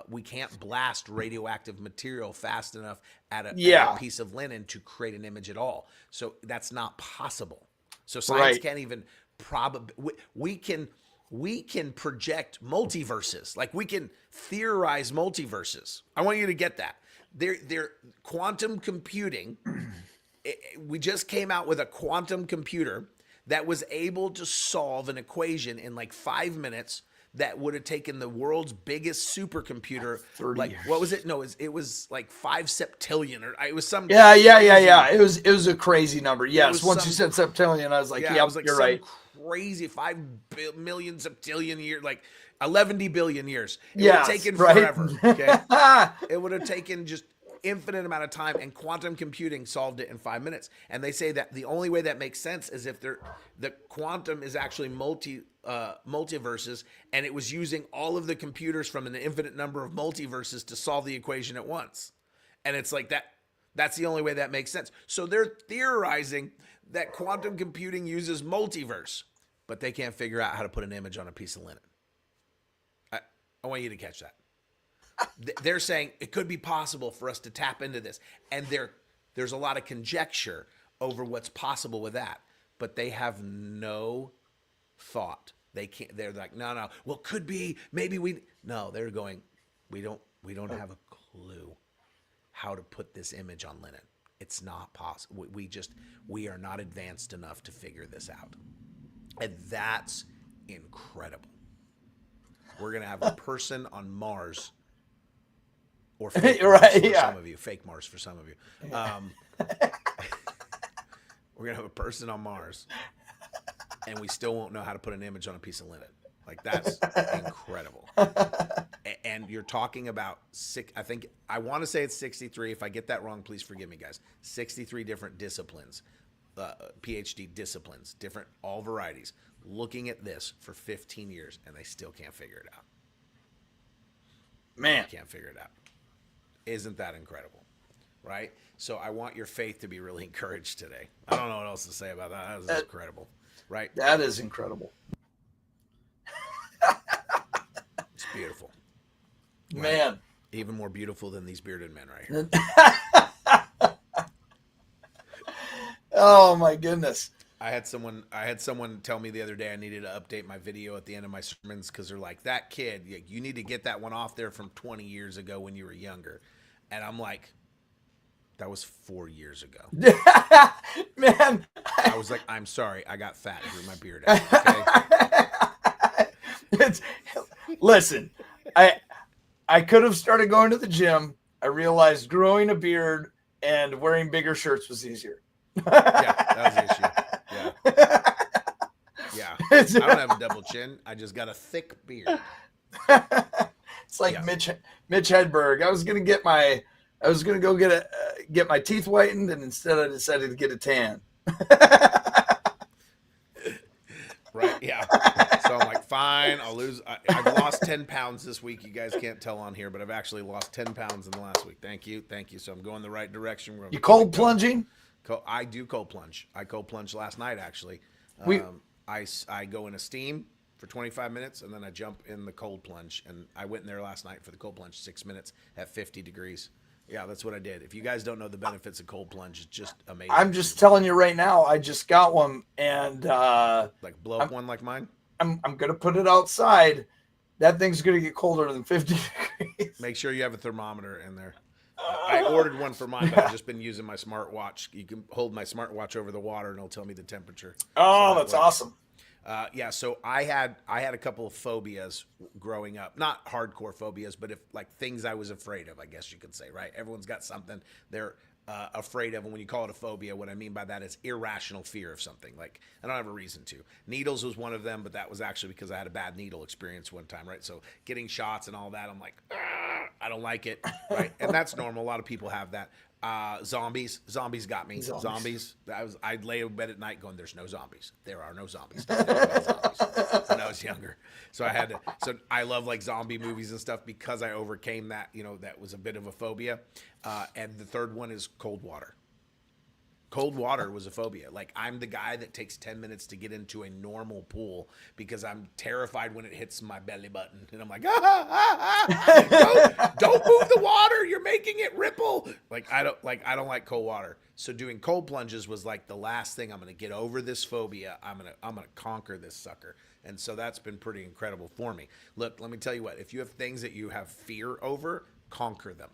We can't blast radioactive material fast enough at a piece of linen to create an image at all. So that's not possible. So science can't even we can project multiverses. Like we can theorize multiverses. I want you to get that. They're quantum computing. We just came out with a quantum computer that was able to solve an equation in like 5 minutes that would have taken the world's biggest supercomputer. 30 years. What was it? No, it was like 5 septillion or it was some. Yeah. It was a crazy number. Yes. Once you said septillion, I was like, it was like you're right. Crazy 5 million septillion years, like 11 billion years. It would have taken forever. Okay, it would have taken just infinite amount of time, and quantum computing solved it in 5 minutes. And they say that the only way that makes sense is if the quantum is actually multiverses, and it was using all of the computers from an infinite number of multiverses to solve the equation at once. And it's like that. That's the only way that makes sense. So they're theorizing that quantum computing uses multiverse, but they can't figure out how to put an image on a piece of linen. I want you to catch that. They're saying it could be possible for us to tap into this. And there's a lot of conjecture over what's possible with that, but they have no thought. They can't, they're like, no. Well, could be, maybe they're going, we don't have a clue how to put this image on linen. It's not possible. We are not advanced enough to figure this out. And that's incredible. We're going to have a person on Mars, or fake Mars for some of you, fake Mars for some of you. We're going to have a person on Mars, and we still won't know how to put an image on a piece of linen. Like, that's incredible. And you're talking about I want to say it's 63. If I get that wrong, please forgive me, guys. 63 different disciplines, PhD disciplines, different, all varieties, looking at this for 15 years, and they still can't figure it out. Man. They can't figure it out. Isn't that incredible? Right? So I want your faith to be really encouraged today. I don't know what else to say about that. That is incredible. Right? That is incredible. It's beautiful. Man. Even more beautiful than these bearded men right here. Oh my goodness. I had someone tell me the other day I needed to update my video at the end of my sermons because they're like, that kid, you need to get that one off there from 20 years ago when you were younger. And I'm like, that was 4 years ago. Man. I was like, I'm sorry, I got fat, grew my beard out. Okay? Listen, I could have started going to the gym. I realized growing a beard and wearing bigger shirts was easier. Yeah, that was the issue. Yeah. I don't have a double chin. I just got a thick beard. It's like Mitch Hedberg. I was gonna go get my teeth whitened, and instead I decided to get a tan. Right? Yeah. So I'm like, fine, I'll lose. I've lost 10 pounds this week. You guys can't tell on here, but I've actually lost 10 pounds in the last week. Thank you. So I'm going the right direction. You cold plunging? I do cold plunge. I cold plunged last night, actually. I go in a steam, for 25 minutes, and then I jump in the cold plunge. And I went in there last night for the cold plunge, 6 minutes at 50 degrees. Yeah, that's what I did. If you guys don't know the benefits of cold plunge, it's just amazing. I'm just telling you right now, I just got one, and like blow up one like mine. I'm gonna put it outside. That thing's gonna get colder than 50 degrees. Make sure you have a thermometer in there. I ordered one for mine, but I've just been using my smartwatch. You can hold my smartwatch over the water, and it'll tell me the temperature. Oh, that's awesome. Yeah, so I had a couple of phobias growing up. Not hardcore phobias, but like things I was afraid of, I guess you could say, right? Everyone's got something they're afraid of, and when you call it a phobia, what I mean by that is irrational fear of something. Like, I don't have a reason to. Needles was one of them, but that was actually because I had a bad needle experience one time, right? So getting shots and all that, I'm like, I don't like it, right? And that's normal. A lot of people have that. Zombies got me. Zombies. I'd lay in bed at night going, "There's no zombies. There are no zombies." When I was younger, so I had to. So I love like zombie movies and stuff because I overcame that. That was a bit of a phobia. And the third one is cold water. Cold water was a phobia. Like, I'm the guy that takes 10 minutes to get into a normal pool because I'm terrified when it hits my belly button. And I'm like, don't move the water. You're making it ripple. I don't like cold water. So doing cold plunges was like the last thing. I'm going to get over this phobia. I'm going to conquer this sucker. And so that's been pretty incredible for me. Look, let me tell you what, if you have things that you have fear over, conquer them.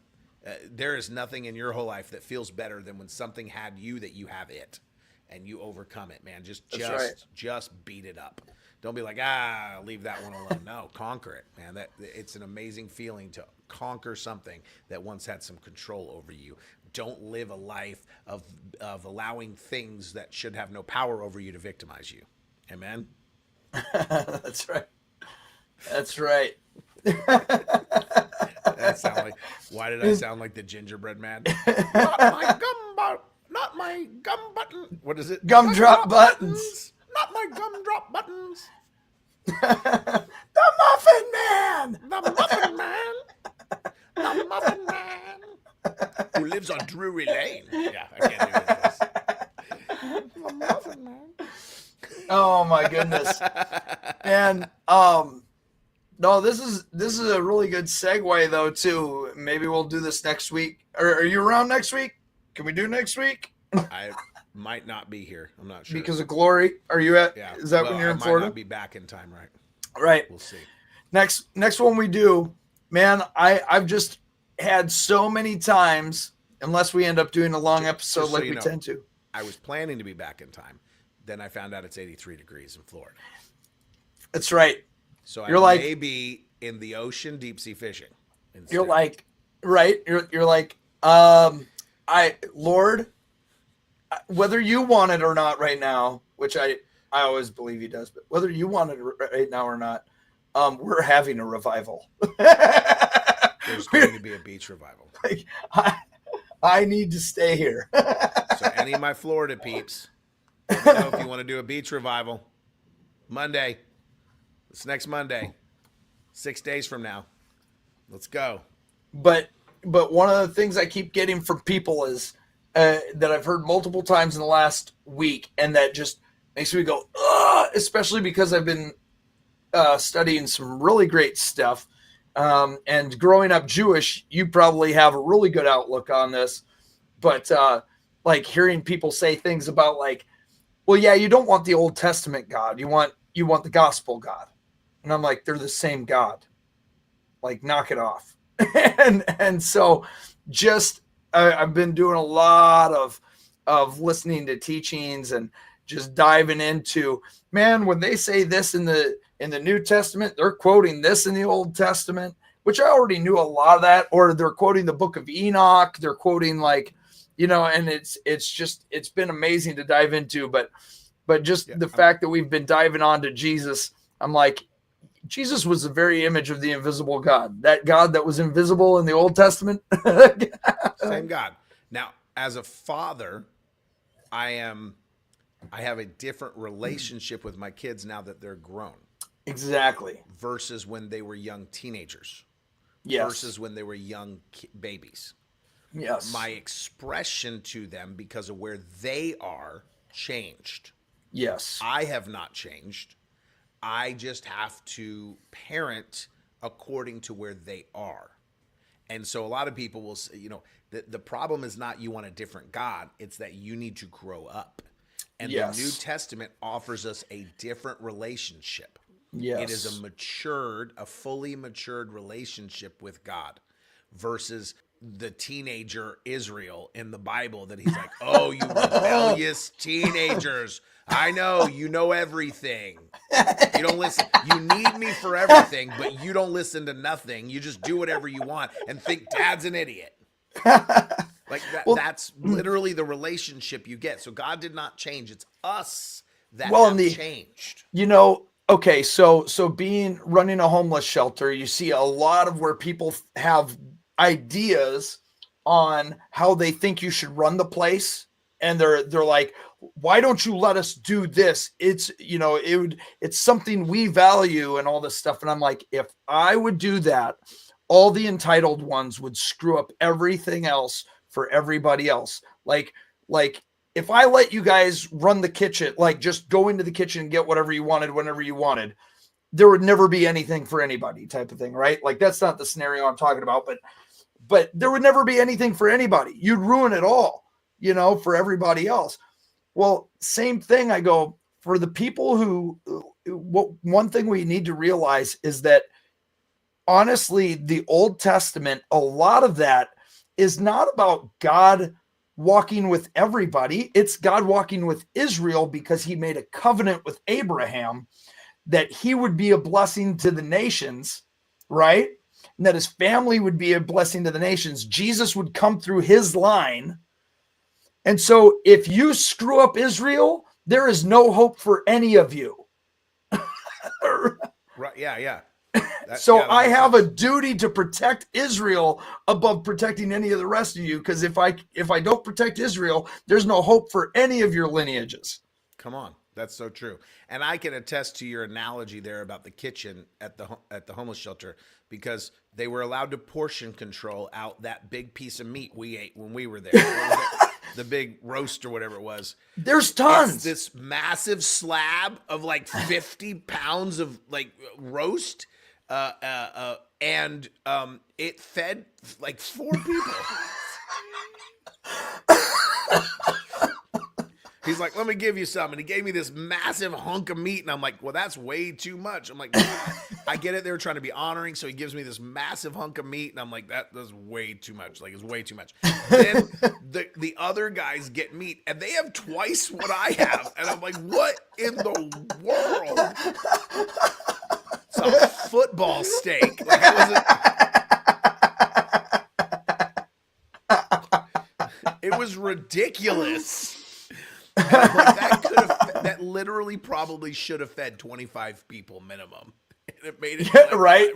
There is nothing in your whole life that feels better than when something had you that you have it, and you overcome it, man. Just beat it up. Don't be like, leave that one alone. No, conquer it, man. It's an amazing feeling to conquer something that once had some control over you. Don't live a life of allowing things that should have no power over you to victimize you. Amen. That's right. That's right. Why did I sound like the gingerbread man? Not my gum button. What is it? Gumdrop buttons. Not my gumdrop buttons. The Muffin Man. The Muffin Man. The Muffin Man. Who lives on Drury Lane. Yeah, I can't do this. The Muffin Man. Oh my goodness. And no, this is a really good segue though too. Maybe we'll do this next week. Are you around next week? Can we do next week? I might not be here. I'm not sure. Because of Glory. Are you at? Yeah. Is that when you're in Florida? I might not be back in time, right? Right. We'll see. Next one we do, man. I've just had so many times, unless we end up doing a long episode just like so we tend to. I was planning to be back in time. Then I found out it's 83 degrees in Florida. That's right. So you're I like, may be in the ocean deep sea fishing. Instead. You're like, right? You're like, Lord, whether you want it or not right now, which I always believe he does, but whether you want it right now or not, we're having a revival. There's going to be a beach revival. Like, I need to stay here. So any of my Florida peeps, let me know if you want to do a beach revival. Monday. It's next Monday. 6 days from now. Let's go. But one of the things I keep getting from people is that I've heard multiple times in the last week, and that just makes me go, ugh, especially because I've been studying some really great stuff. And growing up Jewish, you probably have a really good outlook on this. But like hearing people say things about like, well, yeah, you don't want the Old Testament God. You want the gospel God. And I'm like, they're the same God. Like, knock it off. and so just I've been doing a lot of listening to teachings and just diving into, man, when they say this in the New Testament, they're quoting this in the Old Testament, which I already knew a lot of that, or they're quoting the book of Enoch. They're quoting and it's been amazing to dive into, but just the fact that we've been diving on to Jesus, I'm like, Jesus was the very image of the invisible God, that God that was invisible in the Old Testament. Same God. Now, as a father, I have a different relationship with my kids now that they're grown. Exactly. Versus when they were young teenagers. Yes. Versus when they were young babies. Yes. My expression to them, because of where they are, changed. Yes. I have not changed. I just have to parent according to where they are. And so a lot of people will say, the problem is not you want a different God, it's that you need to grow up. And the New Testament offers us a different relationship. Yes. It is a fully matured relationship with God versus the teenager Israel in the Bible that he's like, oh, you rebellious teenagers. I know, you know everything. You don't listen. You need me for everything, but you don't listen to nothing. You just do whatever you want and think dad's an idiot. Like that's literally the relationship you get. So God did not change. It's us that have changed. Okay, so running a homeless shelter, you see a lot of where people have ideas on how they think you should run the place, and they're like, why don't you let us do this? It's it's something we value and all this stuff. And I'm like, if I would do that, all the entitled ones would screw up everything else for everybody else. Like if I let you guys run the kitchen, like just go into the kitchen and get whatever you wanted whenever you wanted, there would never be anything for anybody, type of thing, right? Like that's not the scenario I'm talking about, but there would never be anything for anybody. You'd ruin it all, for everybody else. Well, same thing. I go, for the people one thing we need to realize is that honestly, the Old Testament, a lot of that is not about God walking with everybody. It's God walking with Israel because he made a covenant with Abraham that he would be a blessing to the nations, right? And that his family would be a blessing to the nations. Jesus would come through his line. And so if you screw up Israel, there is no hope for any of you. Right. Yeah. I have a duty to protect Israel above protecting any of the rest of you. Because if I don't protect Israel, there's no hope for any of your lineages. Come on. That's so true. And I can attest to your analogy there about the kitchen at the homeless shelter, because they were allowed to portion control out that big piece of meat we ate when we were there. The big roast or whatever it was. There's tons. It's this massive slab of like 50 pounds of like roast. And it fed like 4 people. He's like, let me give you some. And he gave me this massive hunk of meat. And I'm like, well, that's way too much. I'm like, I get it. They were trying to be honoring. So he gives me this massive hunk of meat. And I'm like, that's way too much. Like, it's way too much. Then the other guys get meat and they have twice what I have. And I'm like, what in the world? It's a football steak. Like, it was ridiculous. And I'm like, that literally probably should have fed 25 people minimum. And it made it right.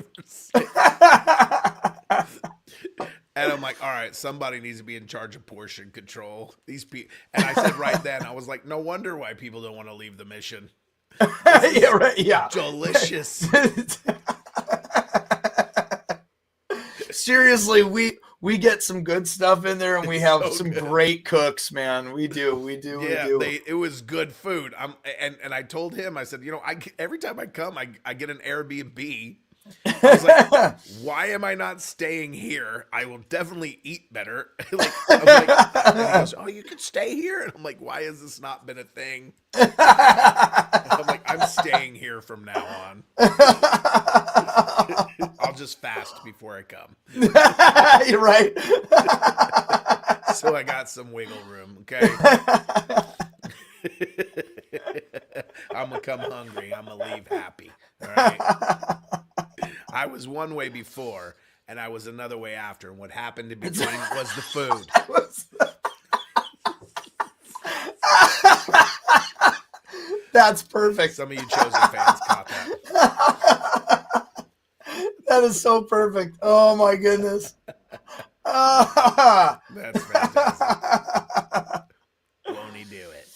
And I'm like, all right, somebody needs to be in charge of portion control. These people. And I said right then, I was like, no wonder why people don't want to leave the mission. Yeah, right. Yeah. Delicious. Seriously, we get some good stuff in there, and we have some great cooks, man. We do. It was good food. And I told him, I said, every time I come, I get an Airbnb. I was like, why am I not staying here? I will definitely eat better. And he goes, oh, you could stay here? And I'm like, why has this not been a thing? I'm like, I'm staying here from now on. I'll just fast before I come. You're right. So I got some wiggle room, okay? I'm going to come hungry. I'm going to leave happy, all right? I was one way before, and I was another way after. And what happened in between was the food. That's perfect. Some of you Chosen fans caught that. That is so perfect. Oh, my goodness. That's fantastic. Won't he do it?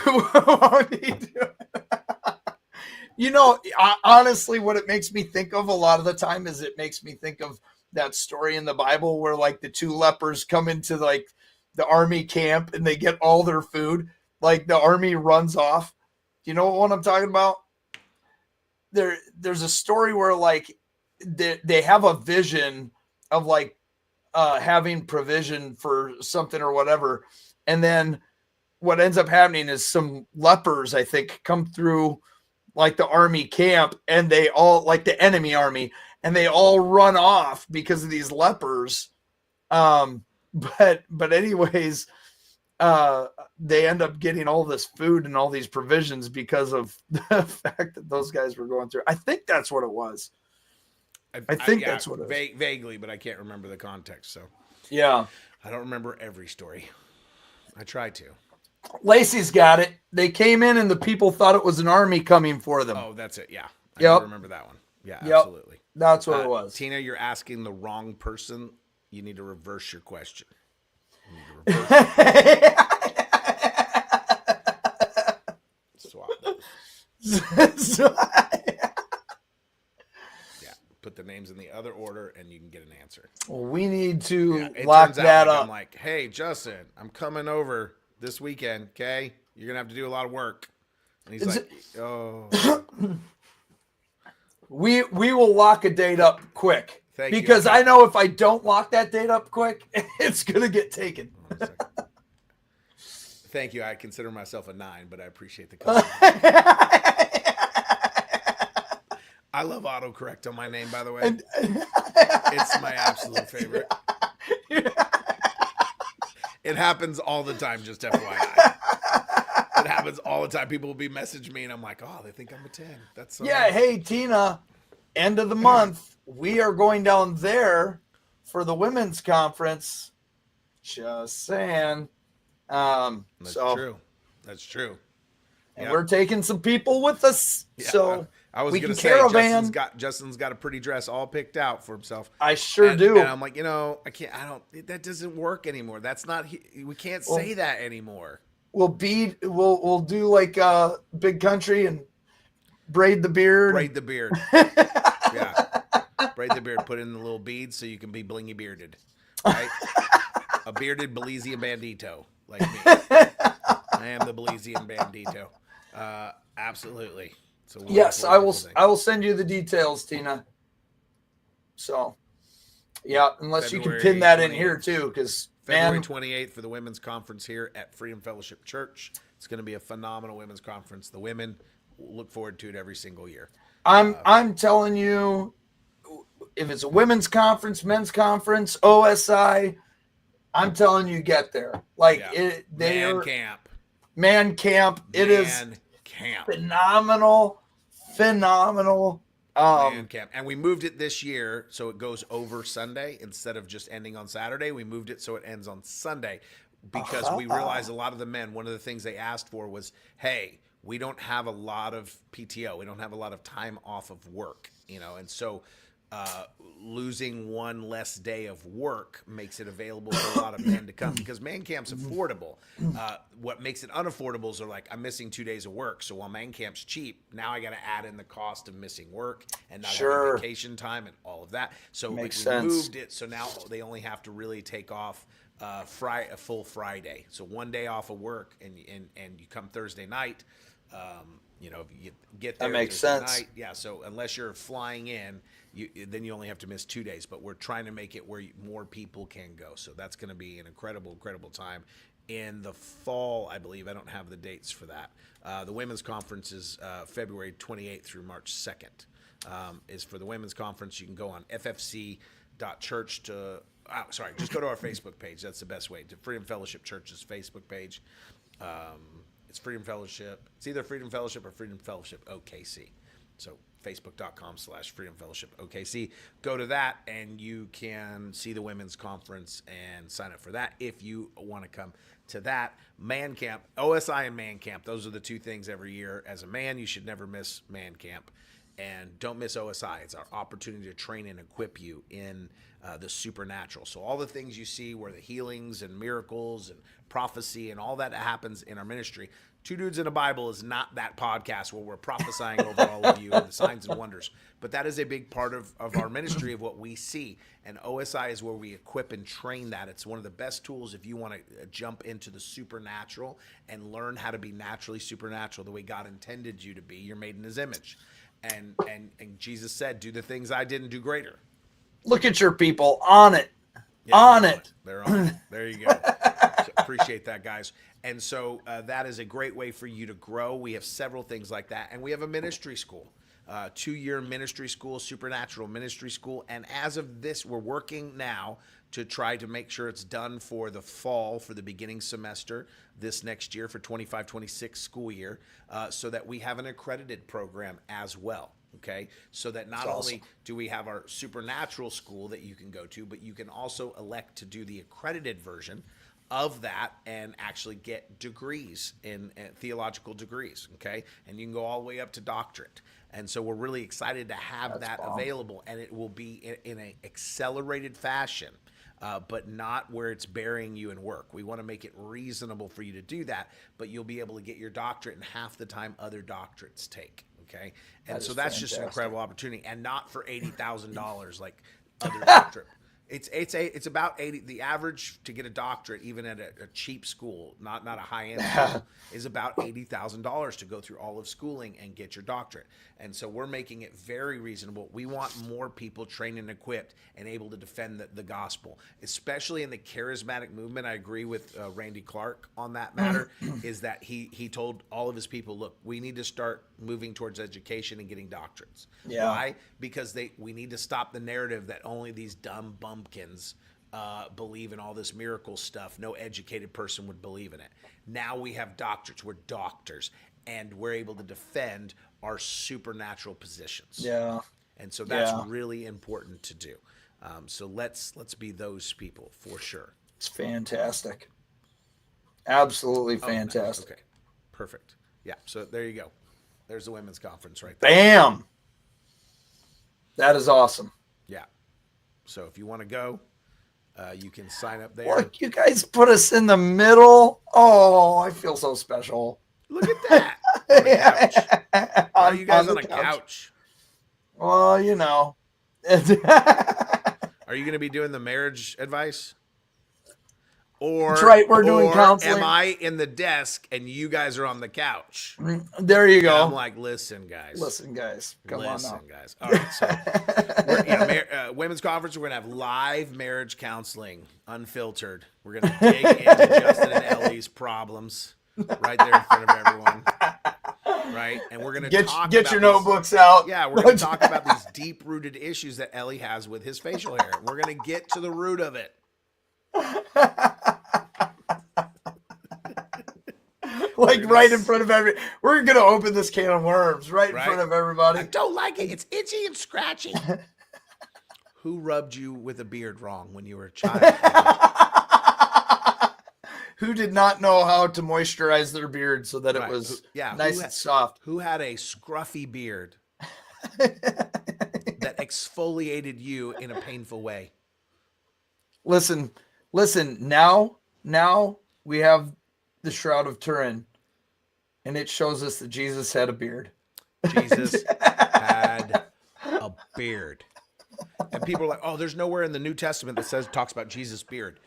Won't he do it? Honestly, what it makes me think of a lot of the time is it makes me think of that story in the Bible where like the 2 lepers come into like the army camp and they get all their food. Like the army runs off. Do you know what I'm talking about? there's a story where like they have a vision of like having provision for something or whatever, and then what ends up happening is some lepers, I think, come through like the army camp, and they all, like the enemy army, and they all run off because of these lepers. But anyways, they end up getting all this food and all these provisions because of the fact that those guys were going through. I think that's what it was. I think that's what it was. Vaguely, but I can't remember the context. So Yeah. I don't remember every story. I try to. Lacey's got it. They came in and the people thought it was an army coming for them. Oh, that's it. Yeah. I Yep. remember that one. Yeah, Yep. absolutely. That's what it was. Tina, you're asking the wrong person. You need to reverse your question. You need to reverse Swap those. Yeah. Put the names in the other order and you can get an answer. Well, we need to It lock turns out, that like, up. I'm like, hey, Justin, I'm coming over this weekend, okay? You're going to have to do a lot of work. And he's like, oh. We will lock a date up quick. Thank you. Because I know if I don't lock that date up quick, it's going to get taken. Thank you. I consider myself a 9, but I appreciate the compliment. I love autocorrect on my name, by the way. It's my absolute favorite. It happens all the time, just FYI. It happens all the time. People will be messaging me, and I'm like, oh, they think I'm a 10. That's so Yeah, nice. hey, Tina, end of the month, we are going down there for the women's conference. Just saying. That's So true. That's true. And Yep. we're taking some people with us. Yeah, So I was we going can to say caravan. Justin's got a pretty dress all picked out for himself. I sure And- do. And I'm like, I can't. That doesn't work anymore. That's not. We can't say that anymore. We'll do like Big Country and braid the beard. Braid the beard. Yeah. Braid the beard. Put in the little beads so you can be blingy bearded. Right? A bearded Belizean bandito like me. I am the Belizean bandito. Absolutely. So Yes, I will send you the details, Tina. So, yeah, unless you can pin that in here too, because February 28th for the women's conference here at Freedom Fellowship Church. It's going to be a phenomenal women's conference. The women look forward to it every single year. I'm telling you, if it's a women's conference, men's conference, OSI, I'm telling you, get there. Like Man camp. Man camp. It is camp. phenomenal. Man camp. And we moved it this year so it goes over Sunday instead of just ending on Saturday. We moved it so it ends on Sunday because we realized a lot of the men, one of the things they asked for was, hey, we don't have a lot of PTO. We don't have a lot of time off of work, and so losing one less day of work makes it available for a lot of men to come because man camp's affordable. What makes it unaffordable is they're like, I'm missing 2 days of work. So while man camp's cheap, now I got to add in the cost of missing work and not having vacation time and all of that. So we moved it. So now they only have to really take off a full Friday. So 1 day off of work and you come Thursday night. If you get there, that makes sense. Night, yeah. So unless you're flying in, then you only have to miss 2 days. But we're trying to make it where more people can go. So that's going to be an incredible time. In the fall, I believe. I don't have the dates for that. The women's conference is February 28th through March 2nd. Is for the women's conference. You can go on ffc.church just go to our Facebook page. That's the best way. To Freedom Fellowship Church's Facebook page. It's Freedom Fellowship. It's either Freedom Fellowship or Freedom Fellowship OKC. So facebook.com/Freedom Fellowship OKC. Go to that and you can see the women's conference and sign up for that if you want to come to that. Man camp, OSI and man camp. Those are the two things every year. As a man, you should never miss man camp. And don't miss OSI. It's our opportunity to train and equip you in the supernatural. So all the things you see where the healings and miracles and prophecy and all that happens in our ministry. Two Dudes in a Bible is not that podcast where we're prophesying over all of you and the signs and wonders. But that is a big part of our ministry of what we see. And OSI is where we equip and train that. It's one of the best tools if you want to jump into the supernatural and learn how to be naturally supernatural the way God intended you to be. You're made in his image. And Jesus said, "Do the things I didn't do greater." Look at your people on it. Yeah, On they're it. They're on it. There you go. So appreciate that, guys. And so that is a great way for you to grow. We have several things like that. And we have a ministry school, 2-year ministry school, supernatural ministry school. And as of this, we're working now to try to make sure it's done for the fall, for the beginning semester this next year, for 25-26 school year, so that we have an accredited program as well. Okay, so that not only do we have our supernatural school that you can go to, but you can also elect to do the accredited version of that and actually get degrees in theological degrees. Okay, and you can go all the way up to doctorate. And so we're really excited to have that available, and it will be in an accelerated fashion. But not where it's burying you in work. We want to make it reasonable for you to do that, but you'll be able to get your doctorate in half the time other doctorates take. Okay, and so that's just an incredible opportunity, and not for $80,000 like other doctorate. It's about 80. The average to get a doctorate, even at a cheap school, not a high end school, is about $80,000 to go through all of schooling and get your doctorate. And so we're making it very reasonable. We want more people trained and equipped and able to defend the gospel, especially in the charismatic movement. I agree with Randy Clark on that matter. Is that he told all of his people, look, we need to start moving towards education and getting doctorates. Yeah. Why? Because we need to stop the narrative that only these dumb bumpkins believe in all this miracle stuff. No educated person would believe in it. Now we have doctorates. We're doctors, and we're able to defend our supernatural positions. Yeah. And so that's really important to do. So let's be those people for sure. It's fantastic. Absolutely fantastic. Nice. Okay. Perfect. Yeah. So there you go. There's the women's conference right there. Bam. That is awesome. Yeah. So if you want to go, you can sign up there. Look, you guys put us in the middle. Oh, I feel so special. Look at that. On the couch. Why are you guys on a couch? Well, you know. Are you going to be doing the marriage advice? Or, that's right, we're doing counseling. Am I in the desk and you guys are on the couch? There you go. And I'm like, listen, guys. Come on now. Guys. All right, so women's conference, we're going to have live marriage counseling, unfiltered. We're going to dig into Justin and Ellie's problems right there in front of everyone. Right? And we're going to talk get about your notebooks out. Yeah, we're going to talk about these deep-rooted issues that Ellie has with his facial hair. We're going to get to the root of it. Like right in front of we're gonna open this can of worms right in front of everybody. I don't like it. It's itchy and scratchy. Who rubbed you with a beard wrong when you were a child? Who did not know how to moisturize their beard so that it was nice and soft? Who had a scruffy beard that exfoliated you in a painful way? Listen, now we have the Shroud of Turin, and it shows us that Jesus had a beard. Jesus had a beard. And people are like, oh, there's nowhere in the New Testament that talks about Jesus' beard.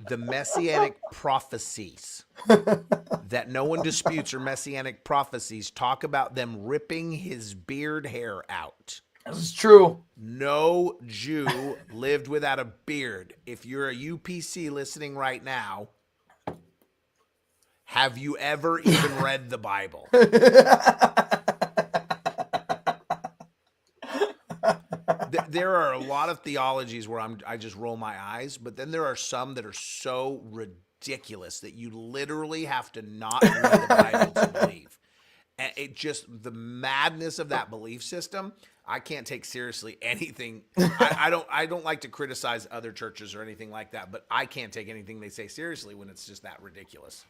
The messianic prophecies that no one disputes are messianic prophecies talk about them ripping his beard hair out. This is true. No Jew lived without a beard. If you're a UPC listening right now, have you ever even read the Bible? There are a lot of theologies where I just roll my eyes, but then there are some that are so ridiculous that you literally have to not read the Bible to believe. And the madness of that belief system, I can't take seriously anything. I don't like to criticize other churches or anything like that, but I can't take anything they say seriously when it's just that ridiculous.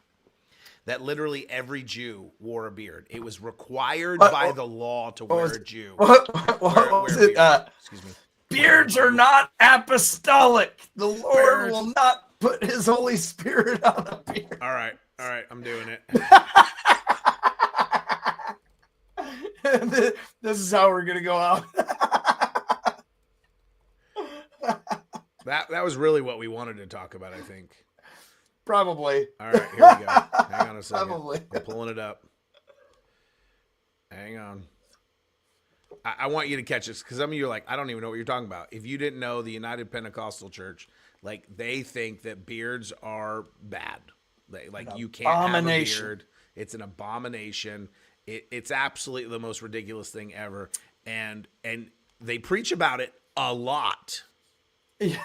That literally every Jew wore a beard. It was required by the law to wear a Jew. What was it? Excuse me. Beards are not apostolic. The Lord will not put his Holy Spirit on a beard. All right, I'm doing it. This is how we're gonna go out. That was really what we wanted to talk about, I think. Probably. All right, here we go. Hang on a second. Probably. I'm pulling it up. Hang on. I want you to catch this because some of you are like, I don't even know what you're talking about. If you didn't know, the United Pentecostal Church, like they think that beards are bad. You can't have a beard. It's an abomination. It's absolutely the most ridiculous thing ever. And they preach about it a lot. Yeah.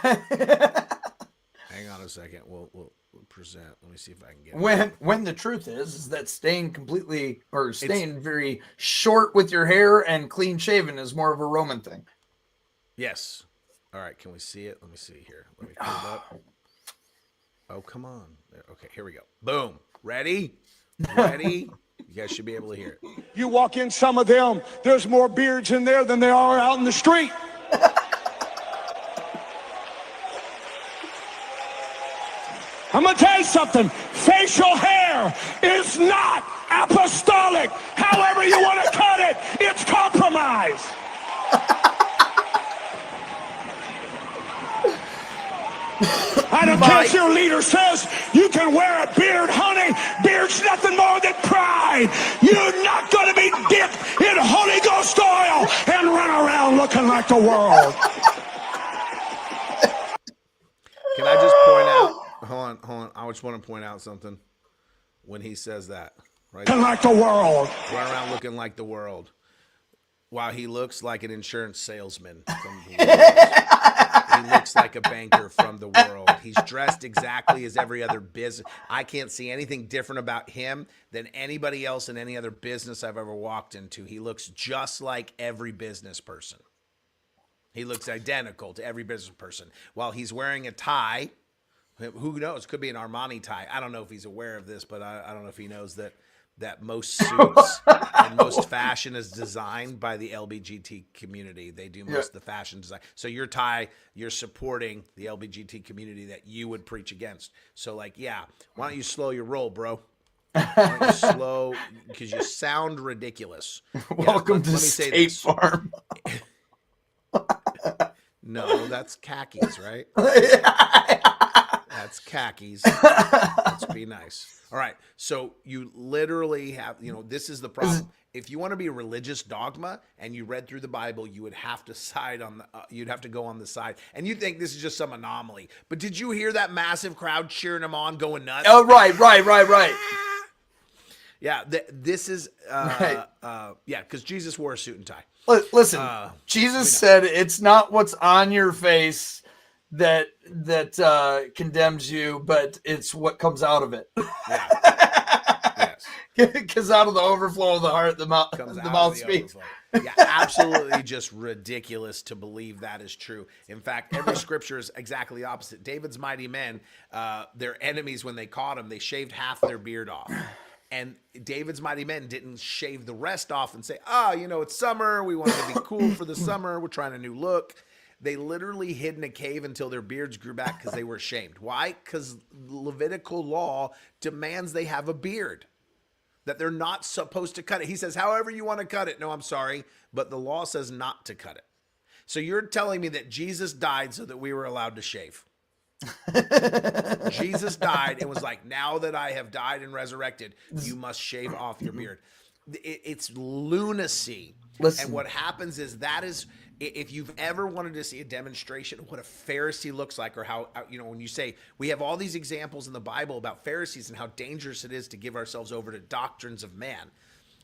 Hang on a second. We'll present. Let me see if I can get when the truth is that staying very short with your hair and clean shaven is more of a Roman thing. Yes. All right. Can we see it? Let me see here. Let me pull it up. Oh, come on. Okay, here we go. Boom. Ready? You guys should be able to hear it. You walk in some of them, there's more beards in there than there are out in the street. I'm going to tell you something. Facial hair is not apostolic. However you want to cut it, it's compromise. I don't care if your leader says you can wear a beard, honey. Beard's nothing more than pride. You're not going to be dipped in Holy Ghost oil and run around looking like the world. Can I just point out? Hold on. I just want to point out something when he says that. Right? Looking like the world. Run around looking like the world. While he looks like an insurance salesman from the world. He looks like a banker from the world. He's dressed exactly as every other business. I can't see anything different about him than anybody else in any other business I've ever walked into. He looks just like every business person. He looks identical to every business person. While he's wearing a tie, who knows? Could be an Armani tie. I don't know if he's aware of this, but I don't know if he knows that most suits and most fashion is designed by the LGBT community. They do most of the fashion design. So your tie, you're supporting the LGBT community that you would preach against. So why don't you slow your roll, bro? Why don't you slow, because you sound ridiculous. Welcome to State Farm. No, that's khakis, right? That's khakis. Let's be nice. All right. So you literally have, this is the problem. If you want to be a religious dogma and you read through the Bible, you would have to you'd have to go on the side. And you think this is just some anomaly. But did you hear that massive crowd cheering him on, going nuts? Oh, right. Yeah. This is, because Jesus wore a suit and tie. Listen, Jesus said it's not what's on your face that condemns you, but it's what comes out of it. Yeah. Because out of the overflow of the heart, the mouth speaks. Yeah, absolutely just ridiculous to believe that is true. In fact, every scripture is exactly the opposite. David's mighty men, their enemies, when they caught him, they shaved half their beard off. And David's mighty men didn't shave the rest off and say, it's summer. We wanted to be cool for the summer. We're trying a new look. They literally hid in a cave until their beards grew back because they were ashamed. Why? Because Levitical law demands they have a beard, that they're not supposed to cut it. He says, however you want to cut it. No, I'm sorry, but the law says not to cut it. So you're telling me that Jesus died so that we were allowed to shave. Jesus died and was like, now that I have died and resurrected, you must shave off your beard. It's lunacy. Listen. And what happens is if you've ever wanted to see a demonstration of what a Pharisee looks like, or how, when you say we have all these examples in the Bible about Pharisees and how dangerous it is to give ourselves over to doctrines of man.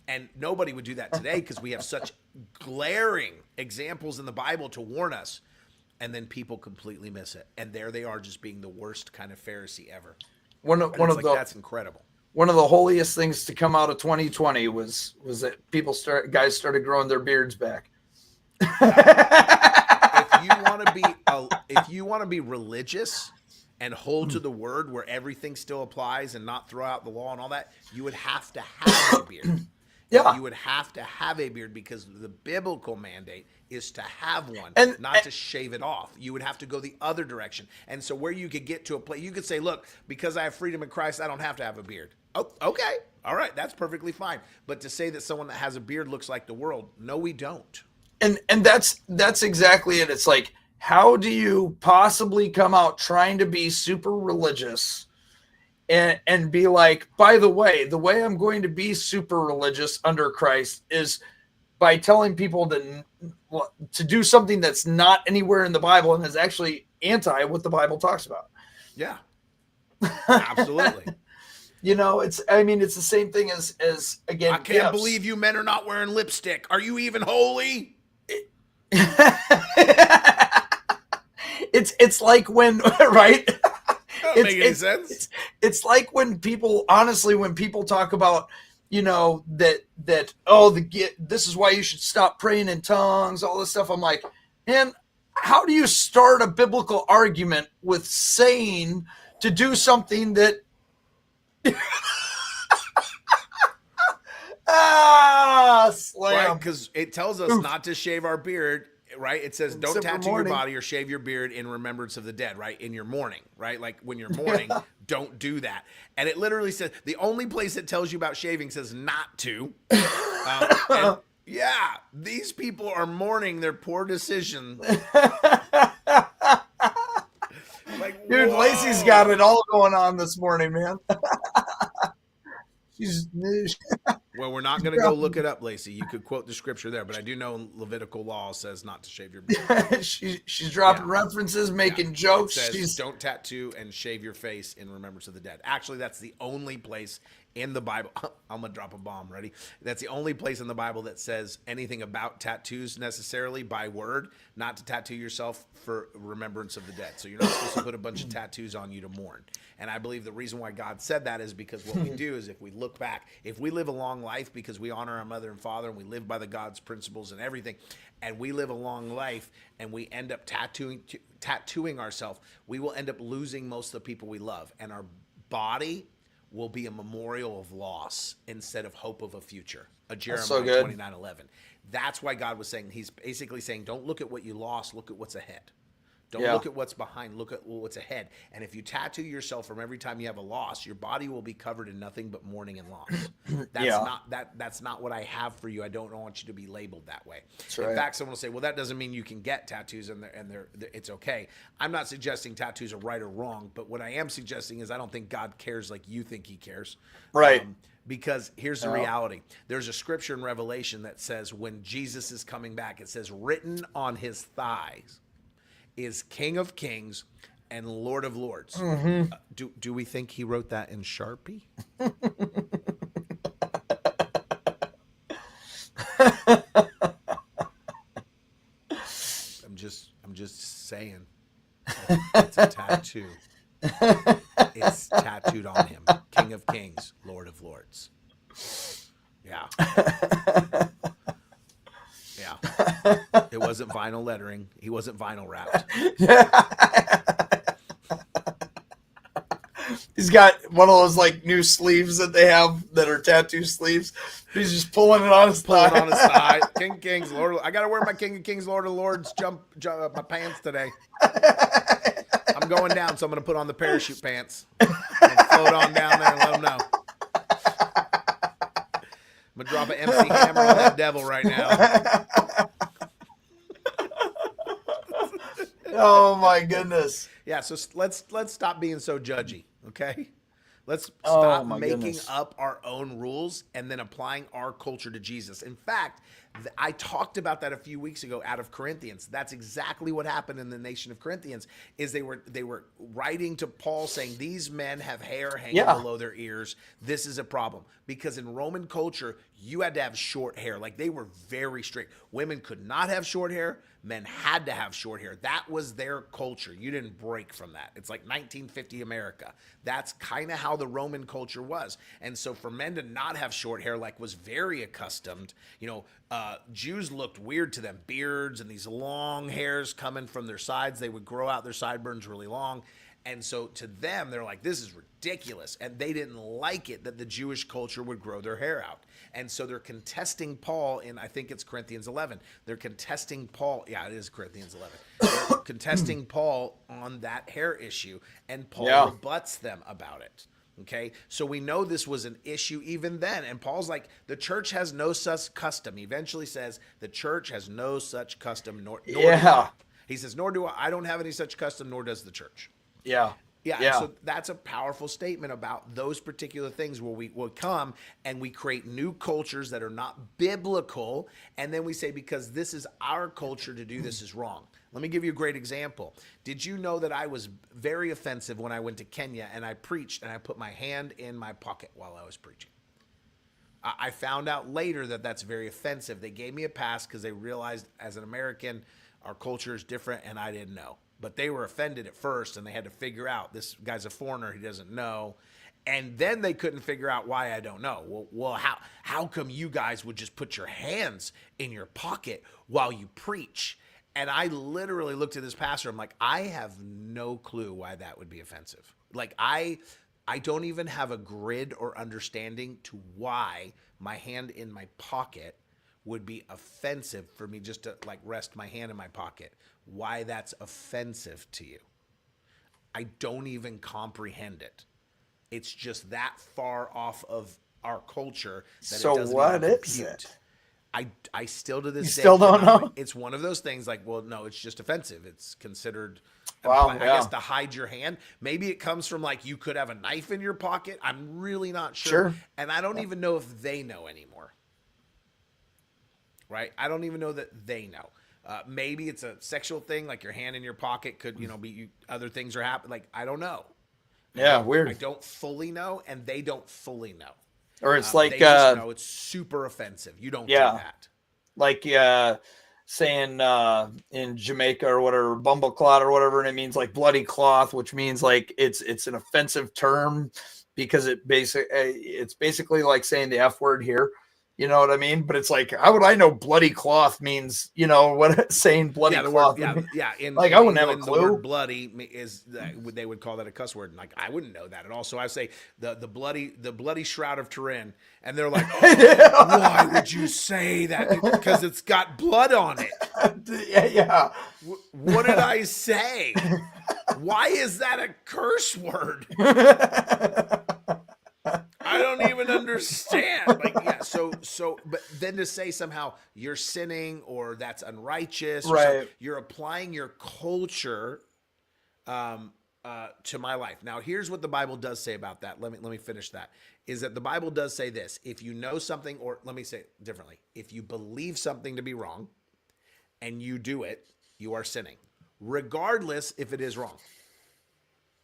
And nobody would do that today because we have such glaring examples in the Bible to warn us. And then people completely miss it. And there they are, just being the worst kind of Pharisee ever. That's incredible. One of the holiest things to come out of 2020 was that guys started growing their beards back. If you want to be religious and hold to the word where everything still applies and not throw out the law and all that, you would have to have a beard. Yeah. You would have to have a beard because the biblical mandate is to have one, not to shave it off. You would have to go the other direction. And so where you could get to a place, you could say, look, because I have freedom in Christ, I don't have to have a beard. Oh, okay. All right. That's perfectly fine. But to say that someone that has a beard looks like the world, no, we don't. And that's exactly it. It's like, how do you possibly come out trying to be super religious and be like, by the way I'm going to be super religious under Christ is by telling people to do something that's not anywhere in the Bible and is actually anti what the Bible talks about. Yeah, absolutely. It's the same thing as again. I can't believe you men are not wearing lipstick. Are you even holy? It's like when, right? Doesn't make any sense. It's like when people talk about, this is why you should stop praying in tongues, all this stuff. I'm like, man, how do you start a biblical argument with saying to do something that slam? Right, because it tells us not to shave our beard, right? It says don't tattoo your body or shave your beard in remembrance of the dead, right? In your mourning, right? Like when you're mourning, don't do that. And it literally says, the only place it tells you about shaving says not to. And yeah, these people are mourning their poor decision. Like, dude, whoa. Lacey's got it all going on this morning, man. She's well, we're not going to go look it up, Lacey. You could quote the scripture there, but I do know Levitical law says not to shave your beard. she's dropping references, making jokes. It says, don't tattoo and shave your face in remembrance of the dead. Actually, that's the only place in the Bible. I'm going to drop a bomb. Ready? That's the only place in the Bible that says anything about tattoos necessarily by word, not to tattoo yourself for remembrance of the dead. So you're not supposed to put a bunch of tattoos on you to mourn. And I believe the reason why God said that is because what we do is, if we look back, if we live a long life because we honor our mother and father and we live by the God's principles and everything, and we live a long life and we end up tattooing ourselves, we will end up losing most of the people we love. And our body will be a memorial of loss instead of hope of a future. Jeremiah 29:11. That's why God was saying, he's basically saying, don't look at what you lost, look at what's ahead. Don't look at what's behind, look at what's ahead. And if you tattoo yourself from every time you have a loss, your body will be covered in nothing but mourning and loss. That's not what I have for you. I don't want you to be labeled that way. Right. In fact, someone will say, well, that doesn't mean you can get tattoos and it's okay. I'm not suggesting tattoos are right or wrong, but what I am suggesting is I don't think God cares like you think he cares. Right. Because here's the reality. There's a scripture in Revelation that says when Jesus is coming back, it says written on his thighs is King of Kings and Lord of Lords. Mm-hmm. Do we think he wrote that in Sharpie? I'm just saying. It's a tattoo. It's tattooed on him. King of Kings, Lord of Lords. Yeah. Yeah. It wasn't vinyl lettering. He wasn't vinyl wrapped. He's got one of those like new sleeves that they have that are tattoo sleeves. He's just pulling it on his thigh. King of Kings, Lord. I gotta wear my King of Kings, Lord of Lords jump my pants today. I'm going down, so I'm gonna put on the parachute pants. I'm gonna float on down there and let them know. I'm gonna drop an MC Hammer on that devil right now. Oh my goodness. Yeah, so let's stop being so judgy, okay? Let's stop making up our own rules and then applying our culture to Jesus. In fact, I talked about that a few weeks ago out of Corinthians. That's exactly what happened in the nation of Corinthians. Is they were writing to Paul saying these men have hair hanging below their ears. This is a problem because in Roman culture you had to have short hair. Like they were very strict. Women could not have short hair. Men had to have short hair. That was their culture. You didn't break from that. It's like 1950 America. That's kind of how the Roman culture was. And so for men to not have short hair, like was very accustomed, Jews looked weird to them. Beards and these long hairs coming from their sides. They would grow out their sideburns really long. And so to them, they're like, this is ridiculous. And they didn't like it that the Jewish culture would grow their hair out. And so they're contesting Paul in, I think it's Corinthians 11. They're contesting Paul. Yeah, it is Corinthians 11. They're contesting Paul on that hair issue. And Paul rebuts them about it. Okay, so we know this was an issue even then. And Paul's like, the church has no such custom. He eventually says, the church has no such custom, nor do I. He says, nor do I. I don't have any such custom, nor does the church. Yeah. Yeah, and Yeah. so that's a powerful statement about those particular things where we will come and we create new cultures that are not biblical, and then we say because this is our culture to do this is wrong. Let me give you a great example. Did you know that I was very offensive when I went to Kenya and I preached and I put my hand in my pocket while I was preaching? I found out later that that's very offensive. They gave me a pass because they realized as an American, our culture is different, and I didn't know. But they were offended at first, and they had to figure out this guy's a foreigner, he doesn't know. And then they couldn't figure out why I don't know. Well, how come you guys would just put your hands in your pocket while you preach? And I literally looked at this pastor. I'm like, I have no clue why that would be offensive. Like I don't even have a grid or understanding to why my hand in my pocket would be offensive for me just to like rest my hand in my pocket. Why that's offensive to you. I don't even comprehend it. It's just that far off of our culture that So it doesn't what even is compute. it? I still to this day still don't cannot- know? It's one of those things like, well, no, it's just offensive. It's considered, Wow, I yeah. guess, to hide your hand. Maybe it comes from like you could have a knife in your pocket. I'm really not sure. Sure. And I don't even know if they know anymore. Right? I don't even know that they know. Maybe it's a sexual thing, like your hand in your pocket could, be other things are happening. Like, I don't know. Yeah, weird. I don't fully know, and they don't fully know. Or it's They like just know it's super offensive. You don't yeah. do that. like saying in Jamaica or whatever, bumbleclot or whatever, and it means like bloody cloth, which means like it's an offensive term because it's basically like saying the F word here. You know what I mean? But it's like, how would I know bloody cloth means, what saying bloody cloth? Word, in like, I wouldn't have a England, clue. The word bloody is, they would call that a cuss word. And like, I wouldn't know that at all. So I say the bloody shroud of Turin. And they're like, oh, why would you say that? Because it's got blood on it. Yeah. What did I say? Why is that a curse word? I don't even understand. Like, yeah, so, but then to say somehow you're sinning or that's unrighteous, or right? You're applying your culture to my life. Now, here's what the Bible does say about that. Let me finish that. Is that the Bible does say this: if you know something, or let me say it differently, if you believe something to be wrong and you do it, you are sinning, regardless if it is wrong.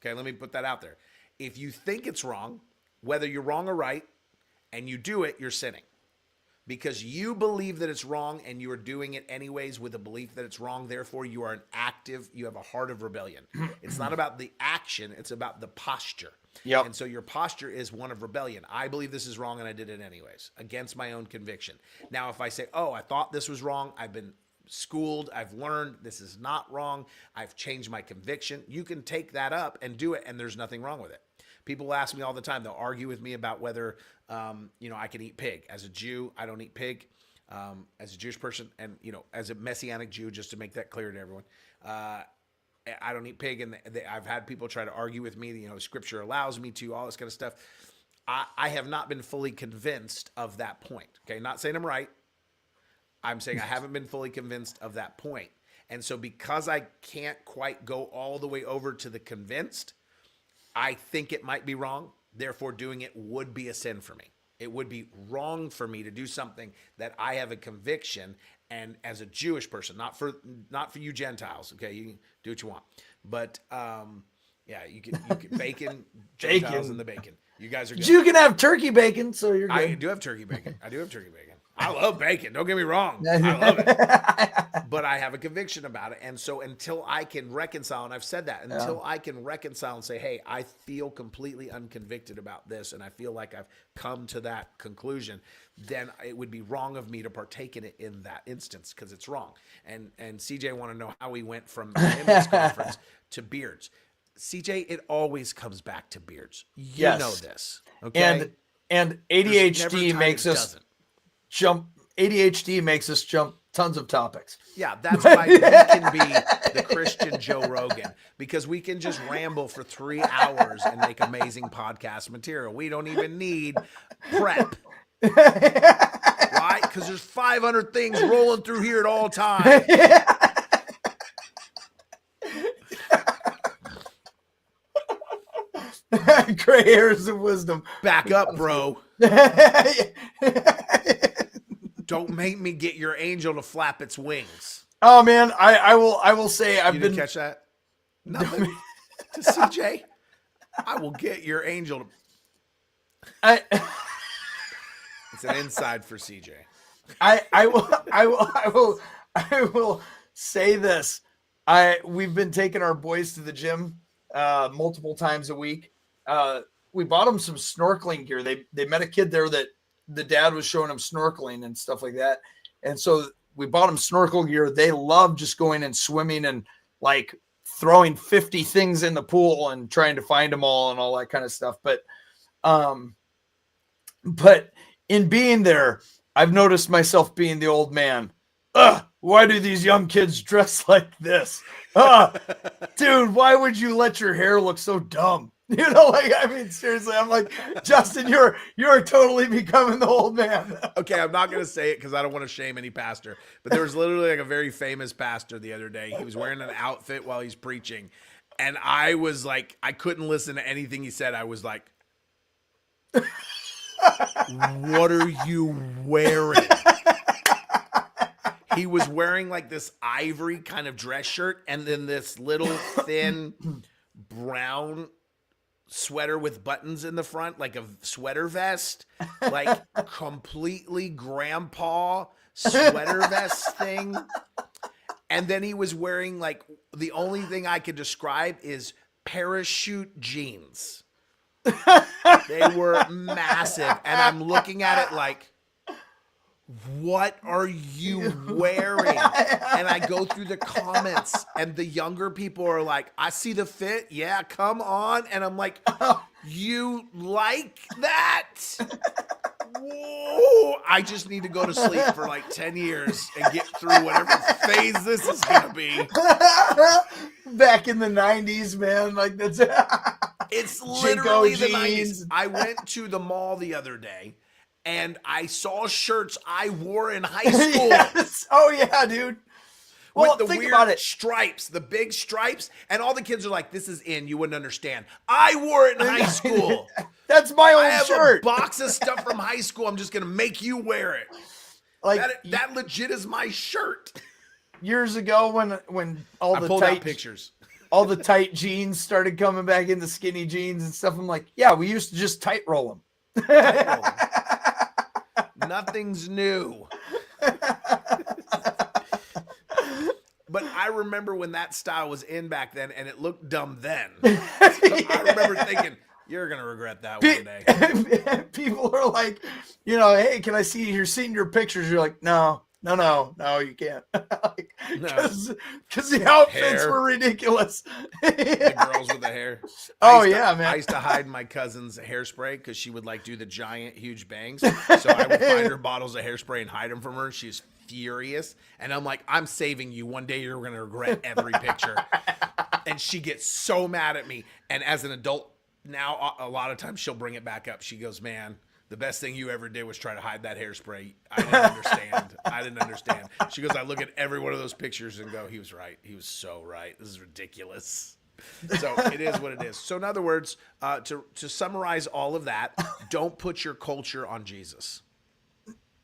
Okay, let me put that out there. If you think it's wrong, whether you're wrong or right, and you do it, you're sinning. Because you believe that it's wrong and you are doing it anyways with a belief that it's wrong. Therefore, you have a heart of rebellion. It's not about the action, it's about the posture. Yep. And so your posture is one of rebellion. I believe this is wrong and I did it anyways, against my own conviction. Now, if I say, oh, I thought this was wrong, I've been schooled, I've learned this is not wrong, I've changed my conviction, you can take that up and do it, and there's nothing wrong with it. People ask me all the time, they'll argue with me about whether, I can eat pig. As a Jew, I don't eat pig. As a Jewish person, and, as a Messianic Jew, just to make that clear to everyone, I don't eat pig. And I've had people try to argue with me, scripture allows me to, all this kind of stuff. I have not been fully convinced of that point. Okay. Not saying I'm right. I'm saying I haven't been fully convinced of that point. And so because I can't quite go all the way over to the convinced, I think it might be wrong. Therefore, doing it would be a sin for me. It would be wrong for me to do something that I have a conviction, and as a Jewish person, not for you Gentiles. Okay, you can do what you want, but you can bacon, Gentiles and the bacon. You guys are good. You can have turkey bacon, so you're good. I do have turkey bacon. I love bacon. Don't get me wrong. I love it. But I have a conviction about it. And so until I can reconcile, and I've said that, until I can reconcile and say, hey, I feel completely unconvicted about this, and I feel like I've come to that conclusion, then it would be wrong of me to partake in it in that instance, because it's wrong. And CJ want to know how we went from the women's conference to beards. CJ, it always comes back to beards. You know this. Okay. And ADHD makes us jump tons of topics. Yeah, that's why we can be the Christian Joe Rogan, because we can just ramble for 3 hours and make amazing podcast material. We don't even need prep. Why? Because there's 500 things rolling through here at all times. Gray hairs of wisdom. Back up, bro. Don't make me get your angel to flap its wings. Oh man, I will say I've You been didn't catch that? Nothing to CJ. I will get your angel to. I It's an inside for CJ. I will say this. We've been taking our boys to the gym multiple times a week. We bought them some snorkeling gear. They met a kid there that the dad was showing them snorkeling and stuff like that. And so we bought them snorkel gear. They love just going and swimming and like throwing 50 things in the pool and trying to find them all and all that kind of stuff. But in being there, I've noticed myself being the old man. Why do these young kids dress like this? Dude, why would you let your hair look so dumb? You know, like, I mean, seriously, I'm like, Justin, you're totally becoming the old man. Okay, I'm not going to say it because I don't want to shame any pastor, but there was literally like a very famous pastor the other day. He was wearing an outfit while he's preaching, and I was like, I couldn't listen to anything he said. I was like, what are you wearing? He was wearing like this ivory kind of dress shirt and then this little thin brown sweater with buttons in the front, like a sweater vest, like completely grandpa sweater vest thing. And then he was wearing like, the only thing I could describe is parachute jeans. They were massive. And I'm looking at it like, what are you wearing? And I go through the comments and the younger people are like, I see the fit. Yeah, come on. And I'm like, you like that? Whoa. I just need to go to sleep for like 10 years and get through whatever phase this is going to be. Back in the 90s, man. Like that's It's literally the Jinko 90s. jeans. I went to the mall the other day and I saw shirts I wore in high school. Yes. Oh yeah, dude. Well, With the think weird about it. stripes, the big stripes, and all the kids are like, this is in, you wouldn't understand. I wore it in high school. That's my I old have shirt. a box of stuff from high school. I'm just going to make you wear it. Like That legit is my shirt. years ago when all I the pulled out tight pictures. all the tight jeans started coming back in, the skinny jeans and stuff. I'm like, yeah, we used to just tight roll them. Nothing's new. But I remember when that style was in back then, and it looked dumb then. I remember thinking, you're going to regret that one day. People are like, you know, hey, can I see your senior pictures? You're like, no, you can't. Because the outfits Hair. were ridiculous. The girls with the hair. Oh, I used to- yeah, man. I used to hide my cousin's hairspray because she would like do the giant, huge bangs. So I would find her bottles of hairspray and hide them from her. She's furious. And I'm like, I'm saving you. One day you're going to regret every picture. And she gets so mad at me. And as an adult now, a lot of times she'll bring it back up. She goes, man, the best thing you ever did was try to hide that hairspray. I didn't understand. She goes, I look at every one of those pictures and go, he was right. He was so right. This is ridiculous. So it is what it is. So in other words, to summarize all of that, don't put your culture on Jesus.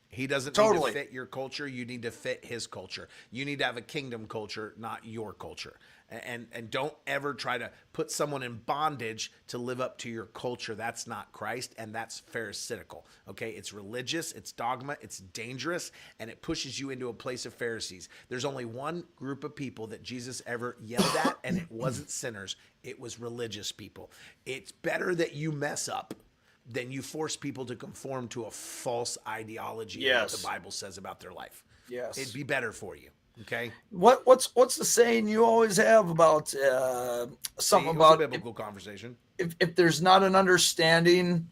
He doesn't need to fit your culture. You need to fit his culture. You need to have a kingdom culture, not your culture. And don't ever try to put someone in bondage to live up to your culture. That's not Christ, and that's pharisaical. Okay, it's religious, it's dogma, it's dangerous, and it pushes you into a place of Pharisees. There's only one group of people that Jesus ever yelled at, and it wasn't sinners. It was religious people. It's better that you mess up than you force people to conform to a false ideology of what the Bible says about their life. Yes. It'd be better for you. Okay. What's the saying you always have about something It was about a biblical conversation. if there's not an understanding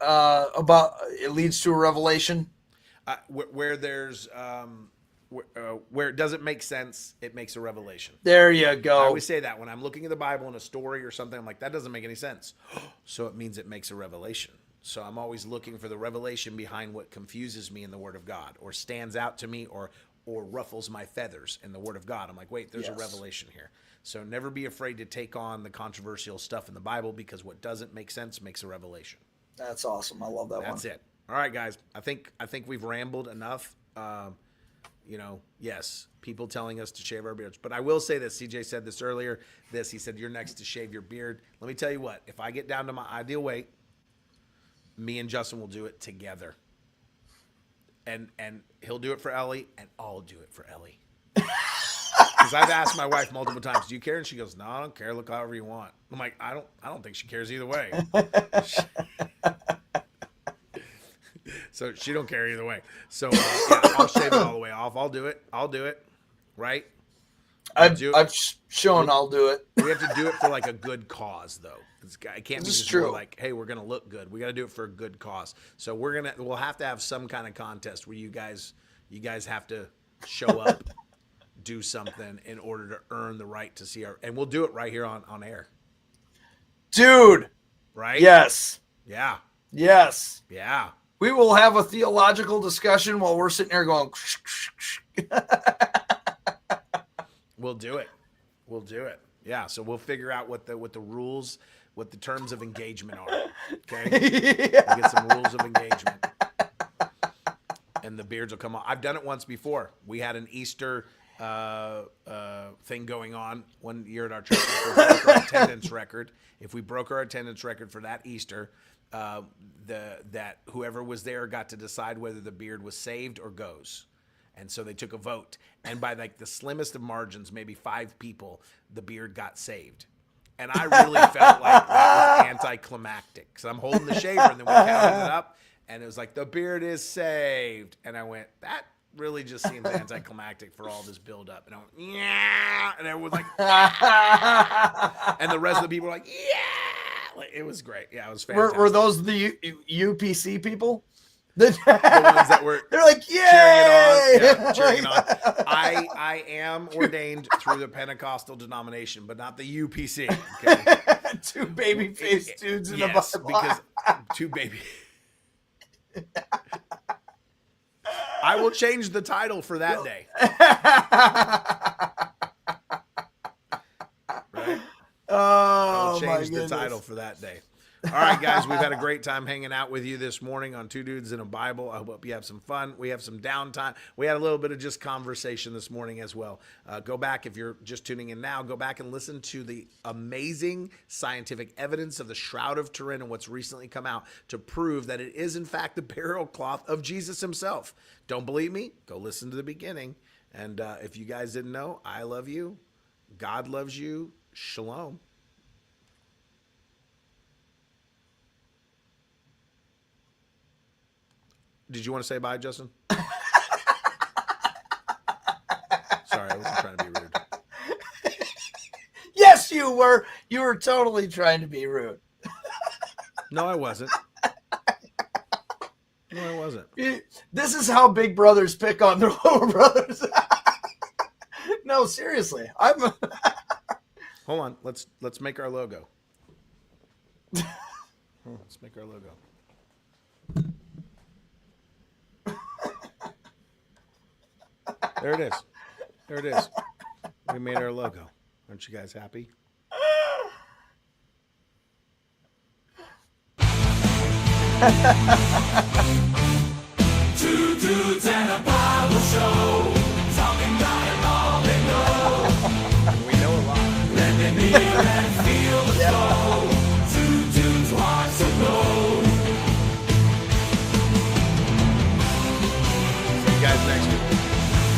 about it leads to a revelation? Where there's where it doesn't make sense, it makes a revelation. There you I go. always say that when I'm looking at the Bible in a story or something, I'm like, that doesn't make any sense. So it means it makes a revelation. So I'm always looking for the revelation behind what confuses me in the Word of God or stands out to me or or ruffles my feathers in the Word of God. I'm like, wait, there's a Yes. revelation here. So never be afraid to take on the controversial stuff in the Bible, because what doesn't make sense makes a revelation. That's awesome. I love that one. That's it. All right, guys. I think we've rambled enough. Yes, people telling us to shave our beards. But I will say this. CJ said this earlier. He said, you're next to shave your beard. Let me tell you what. If I get down to my ideal weight, me and Justin will do it together. And he'll do it for Ellie, and I'll do it for Ellie. Because I've asked my wife multiple times, do you care? And she goes, no, I don't care. Look however you want. I'm like, I don't think she cares either way. So she don't care either way. So I'll shave it all the way off. I'll do it. Right? I've shown I'll do it. We have to do it for like a good cause, though. It can't be This is just true. more like, hey, we're gonna look good. We got to do it for a good cause. So we'll have to have some kind of contest where you guys have to show up, do something in order to earn the right to see and we'll do it right here on air. Dude. Right? Yes. Yeah. Yes. Yeah. We will have a theological discussion while we're sitting there going. We'll do it. Yeah. So we'll figure out what the rules, what the terms of engagement are. Okay. We'll get some rules of engagement, and the beards will come on. I've done it once before. We had an Easter thing going on one year at our church. If we broke our attendance record for that Easter, that whoever was there got to decide whether the beard was saved or goes. And so they took a vote, and by like the slimmest of margins, maybe 5 people, the beard got saved. And I really felt like that was anticlimactic, because I'm holding the shaver, and then we counted it up, and it was like, the beard is saved. And I went, that really just seems anticlimactic for all this build up. And I went, yeah, and everyone was like, and the rest of the people were like, yeah, like, it was great. Yeah, it was fantastic. Were those the UPC people? The ones that were They're like, yay! cheering on. I am ordained through the Pentecostal denomination, but not the UPC. Okay? 2 baby-faced dudes in Yes, a Bible. because 2 baby. I will change the title for that day. Right? I'll Oh, change my the goodness. title for that day. All right, guys, we've had a great time hanging out with you this morning on Two Dudes in a Bible. I hope you have some fun. We have some downtime. We had a little bit of just conversation this morning as well. Go back, if you're just tuning in now, go back and listen to the amazing scientific evidence of the Shroud of Turin and what's recently come out to prove that it is, in fact, the burial cloth of Jesus himself. Don't believe me? Go listen to the beginning. And if you guys didn't know, I love you. God loves you. Shalom. Did you want to say bye, Justin? Sorry, I wasn't trying to be rude. Yes, you were. You were totally trying to be rude. No, I wasn't. No, I wasn't. This is how big brothers pick on their little brothers. No, seriously. Hold on. Let's make our logo. Let's make our logo. There it is. There it is. We made our logo. Aren't you guys happy? Two dudes and